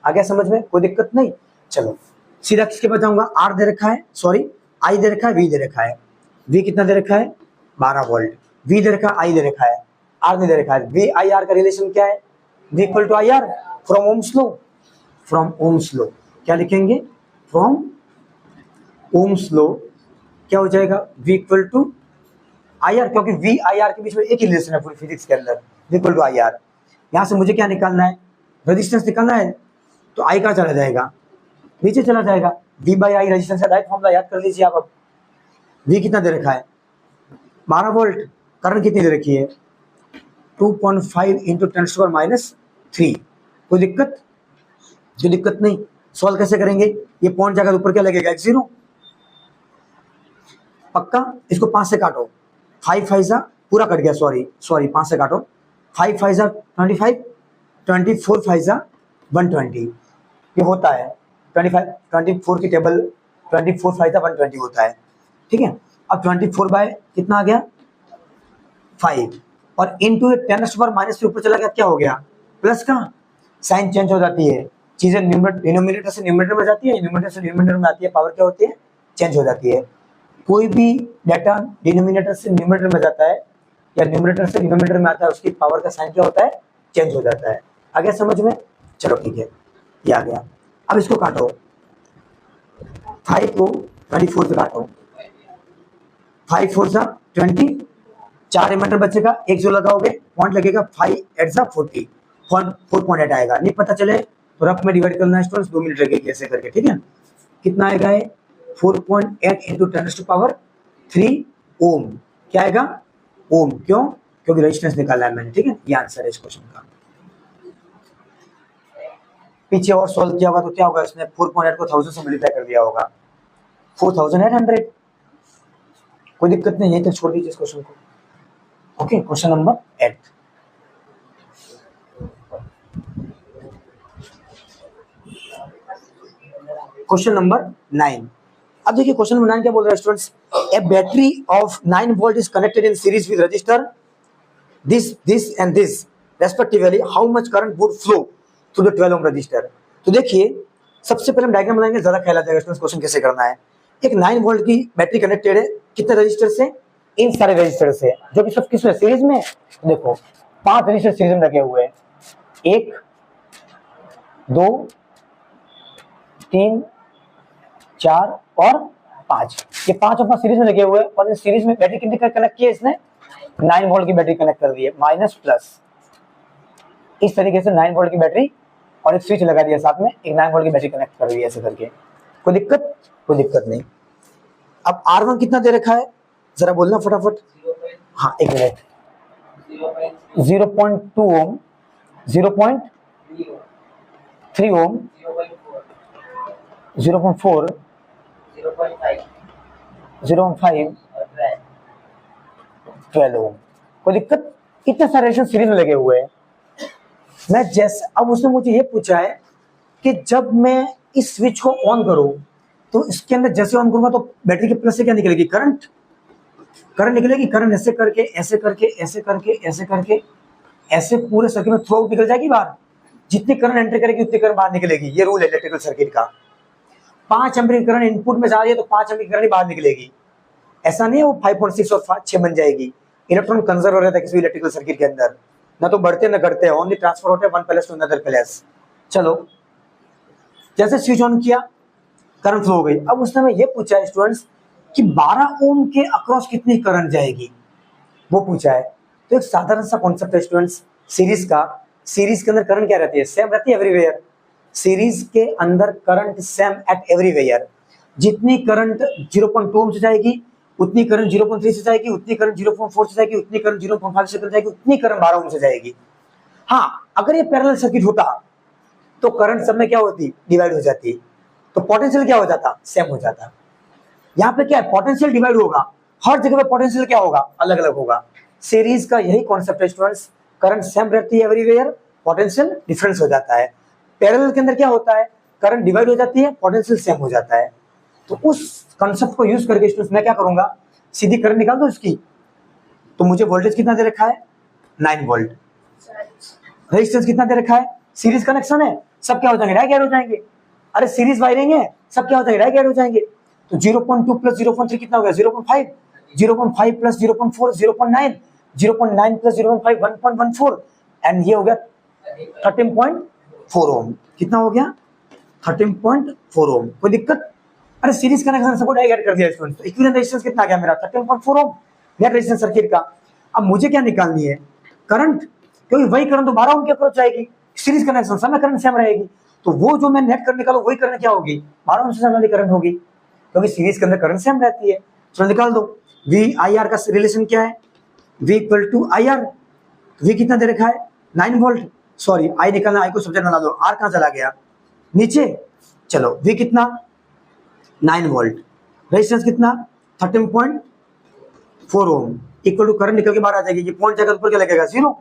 आगे समझ में कोई दिक्कत नहीं। चलो सीधा किसके बताऊंगा, आर दे रखा है, सॉरी आई दे रखा है, वी दे रखा है। वी कितना दे रखा है, 12 वोल्ट। वी दे रखा है, आई दे रखा है, आर नहीं दे रखा है। वी आई आर का रिलेशन क्या है, V equal to I R from Ohm's law. From Ohm's law क्या लिखेंगे, फ्रॉम ओम्स लॉ क्या हो जाएगा, V equal to I R, क्योंकि वी आई आर के बीच में एक ही रिलेशन है पूरी फिजिक्स के अंदर, V equal to I R. यहां से मुझे क्या निकालना है, रेजिस्टेंस निकालना है। तो आई कहाँ चला जाएगा, नीचे चला जाएगा। वी बाई आई रेजिस्टेंस का डायरेक्ट फॉर्मूला याद कर लीजिए आप। अब वी कितना दे रखा है, 12 वोल्ट। करंट कितनी दे रखी है, 2.5 इंटू 10⁻³ कोई दिक्कत, जो दिक्कत नहीं। सॉल्व कैसे करेंगे, ये पॉइंट जाकर ऊपर क्या लगेगा, x0 पक्का। इसको 5 से काटो, 5 5 पूरा कट गया, सॉरी 5 से काटो, 5 5 25, 24 5 120, ये होता है 24 की टेबल 24 5 120 होता है। ठीक है। अब 24 बाय कितना आ गया, 5, और इंटू 10⁻³ ऊपर चला गया, क्या हो गया, प्लस का साइन चेंज हो जाती है, चीजें डिनोमिनेटर से न्यूमरेटर में जाती है, न्यूमरेटर से न्यूमरेटर में आती है, पावर क्या होती है, चेंज हो जाती है। कोई भी डाटा डिनोमिनेटर से न्यूमरेटर में जाता है या न्यूमरेटर से डिनोमिनेटर में आता है, उसकी पावर का साइन क्या होता है, चेंज हो जाता है। आ गया समझ में, चलो ठीक है, ये आ गया। अब इसको काटो, 5 को 24 से काटो, 5 4 20, 4 एमीटर बचेगा, एक जो लगाओगे पॉइंट लगेगा, 5 8 40, 4.8 आएगा। नहीं पता चले तो रफ में डिवाइड करना है स्टूडेंट्स, 2 मिनट लगेगी ऐसे करके। ठीक है, कितना आएगा, 4.8 इंटू 10⁻³ ओम, क्या आएगा, ओम। क्यों, क्योंकि रेजिस्टेंस निकाला है मैंने। ठीक है, ये आंसर है इस क्वेश्चन का। पीछे और सॉल्व किया होगा तो क्या होगा, इसने 4.8 को 1000 से मल्टीप्लाई कर दिया होगा, 4800। कोई दिक्कत नहीं, यहीं तक छोड़ दीजिए इस क्वेश्चन को। Okay, question number 8। Question number 9। अब देखिए क्वेश्चन नंबर 9 क्या बोल रहा है students, a battery of 9 volt is connected in series with resistor this and this respectively, how much current would flow through the 12 ohm resistor. तो देखिए सबसे पहले हम डायग्राम बनाएंगे, ज्यादा ख्याल आ जाएगा स्टूडेंट्स क्वेश्चन कैसे करना है। एक 9 वोल्ट की बैटरी कनेक्टेड है कितने रजिस्टर से, इन सारे रजिस्टर से, जो कि सब किसमें सीरीज में। देखो 5 रजिस्टर सीरीज में लगे हुए हैं, 1 2 3 4 और 5, ये 5 अपना सीरीज में लगे हुए हैं। और इस सीरीज में बैटरी कितनी कनेक्ट की है इसने, 9 वोल्ट की बैटरी कनेक्ट कर दी है, माइनस प्लस। इस तरीके से 9 वोल्ट की बैटरी और एक स्विच लगा दिया साथ में, एक 9 वोल्ट की बैटरी कनेक्ट कर दी है ऐसे करके। कोई दिक्कत, कोई दिक्कत नहीं। अब R1 कितना दे रखा है जरा बोलना फटाफट। हाँ एक मिनट, 0.2 ओम, 0.3 ओम, 0.4, 0.5, 12 ओम। कोई दिक्कत, इतने सारे रेजिस्टेंस सीरीज में लगे हुए हैं। मैं जैसे, अब उसने मुझे ये पूछा है कि जब मैं इस स्विच को ऑन करूं तो इसके अंदर जैसे ऑन करूंगा तो बैटरी के प्लस से क्या निकलेगी, करंट, करंट निकलेगी। करंट ऐसे करके ऐसे करके ऐसे करके ऐसे करके ऐसे पूरे सर्किट में थ्रू आउट निकल जाएगी बाहर। जितनी करंट एंटर करेगी उतनी करंट बाहर निकलेगी, ये रूल है इलेक्ट्रिकल सर्किट का। 5 एम्पीयर करंट इनपुट में जा रही है तो 5 एम्पीयर करंट बाहर निकलेगी। ऐसा नहीं है वो 5.6 और 6 बन जाएगी। इलेक्ट्रॉन कंजर्व हो रहता है किसी इलेक्ट्रिकल सर्किट के अंदर, ना तो बढ़ते ना घटते, ओनली ट्रांसफर होते हैं one plus two another plus. चलो जैसे स्विच ऑन किया करंट फ्लो हो गई। अब उसने हमें ये पूछा है स्टूडेंट्स कि 12 ओम के अक्रॉस कितनी करंट जाएगी, वो पूछा है। तो एक साधारण सा कॉन्सेप्ट है स्टूडेंट्स सीरीज का। सीरीज के अंदर करंट क्या रहती है, सेम रहती है एवरीवेयर। सीरीज के अंदर करंट सेम एट एवरीवेयर। जितनी करंट 0.2 ओम से जाएगी उतनी करंट 0.3 से जाएगी, उतनी करंट 0.4 से जाएगी, उतनी करंट 0.5 से जाएगी, उतनी करंट 12 ओम से जाएगी। हाँ अगर ये पैरेलल सर्किट होता तो करंट सब में क्या होती, डिवाइड हो जाती, तो पोटेंशियल क्या हो जाता, सेम हो जाता। यहाँ पे क्या है, पोटेंशियल डिवाइड होगा, हर जगह पे पोटेंशियल क्या होगा, अलग अलग होगा। सीरीज का यही कॉन्सेप्ट है स्टूडेंट्स, करंट सेम रहती है एवरीवेयर, पोटेंशियल डिफरेंस हो जाता है। पैरेलल के अंदर क्या होता है, करंट डिवाइड हो जाती है, पोटेंशियल सेम हो जाता है। तो उस कॉन्सेप्ट को यूज करके स्टूडेंट्स मैं क्या करूंगा, सीधी करंट निकाल दो इसकी। तो मुझे वोल्टेज कितना दे रखा है, 9 वोल्ट। रेजिस्टेंस कितना दे रखा है, सीरीज कनेक्शन है, सब क्या हो जाएंगे, डाइक ऐड हो जाएंगे। अरे सीरीज वायरिंग है, सब क्या हो जाएंगे, डाइक ऐड हो जाएंगे। तो 0.2 प्लस 0.3 कितना हो गया, 0.5, 0.5 प्लस 0.4 0.9, 0.9 प्लस 0.5 1.14, एंड ये हो गया 13.4 ओम। कितना हो गया, 13.4 ओम। कोई दिक्कत, अरे सीरीज कनेक्शन सबको डाइक ऐड कर दिया स्टूडेंट। तो इक्विवेलेंट रेजिस्टेंस कितना आ गया मेरा, 13.4 ओम नेट रेजिस्टेंस सर्किट का। अब मुझे क्या निकालनी है, करंट, क्योंकि वही करंट तो 12 ओम के अक्रॉस जाएगी, सीरीज कनेक्शन सब में करंट सेम रहेगी। तो वो जो मैं नेट करंट निकालू वही करंट क्या होगी, 12 ओम से वाली करंट होगी, क्योंकि सीरीज के अंदर करंट सेम रहती है। चलो निकाल दो, वी आई आर का रिलेशन क्या है, V equal to I R. V कितना दे रखा है, 9 वोल्ट, सॉरी आई निकालना, आई को सब्जेक्ट बना दो, आर कहाँ चला गया नीचे। चलो वी कितना, 9 वोल्ट, रेजिस्टेंस कितना 13.4 ओम, इक्वल टू करंट निकल के बाहर आ जाएगी, ये पॉइंट जाकर ऊपर क्या लगेगा, 0।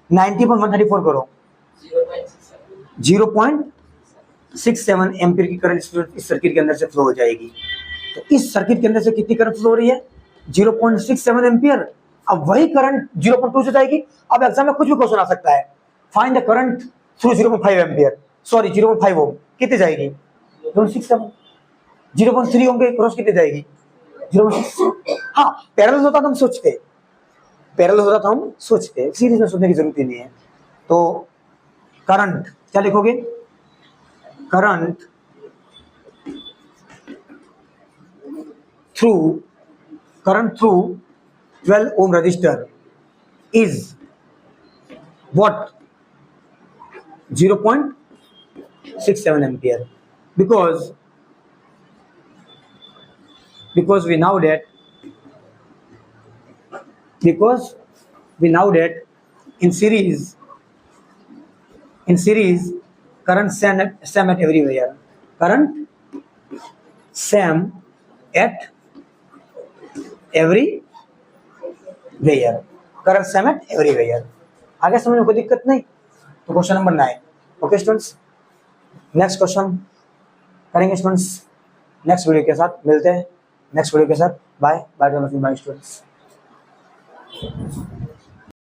90.134 करो, 0.67 एम्पीयर की करंट इस सर्किट के अंदर से फ्लो हो जाएगी। तो इस सर्किट के अंदर से कितनी करंट फ्लो हो रही है, 0.67 एम्पीयर। अब वही करंट 0.2 से जाएगी। अब एग्जाम में कुछ भी क्वेश्चन आ सकता है, find the current through 0.5 ampere, sorry 0.5 ओम, कितनी जाएगी 0.67। 0.3 ओम के क्रॉस कितनी जाएगी 0.6। हाँ पैरेलल होता तो हम सोचते, पैरेलल होता तो हम सोचते, सीरीज में सोचने की जरूरत ही नहीं है। तो करंट क्या लिखोगे, current through 12 ohm resistor is what, 0.67 ampere, because we know that in series current same at everywhere, current same at everywhere, current same at everywhere. आगे समझ में कोई दिक्कत नहीं। तो question number 9, okay students. Next question, करेंगे students next video के साथ। मिलते हैं नेक्स्ट वीडियो के साथ। Bye bye to all of you my students.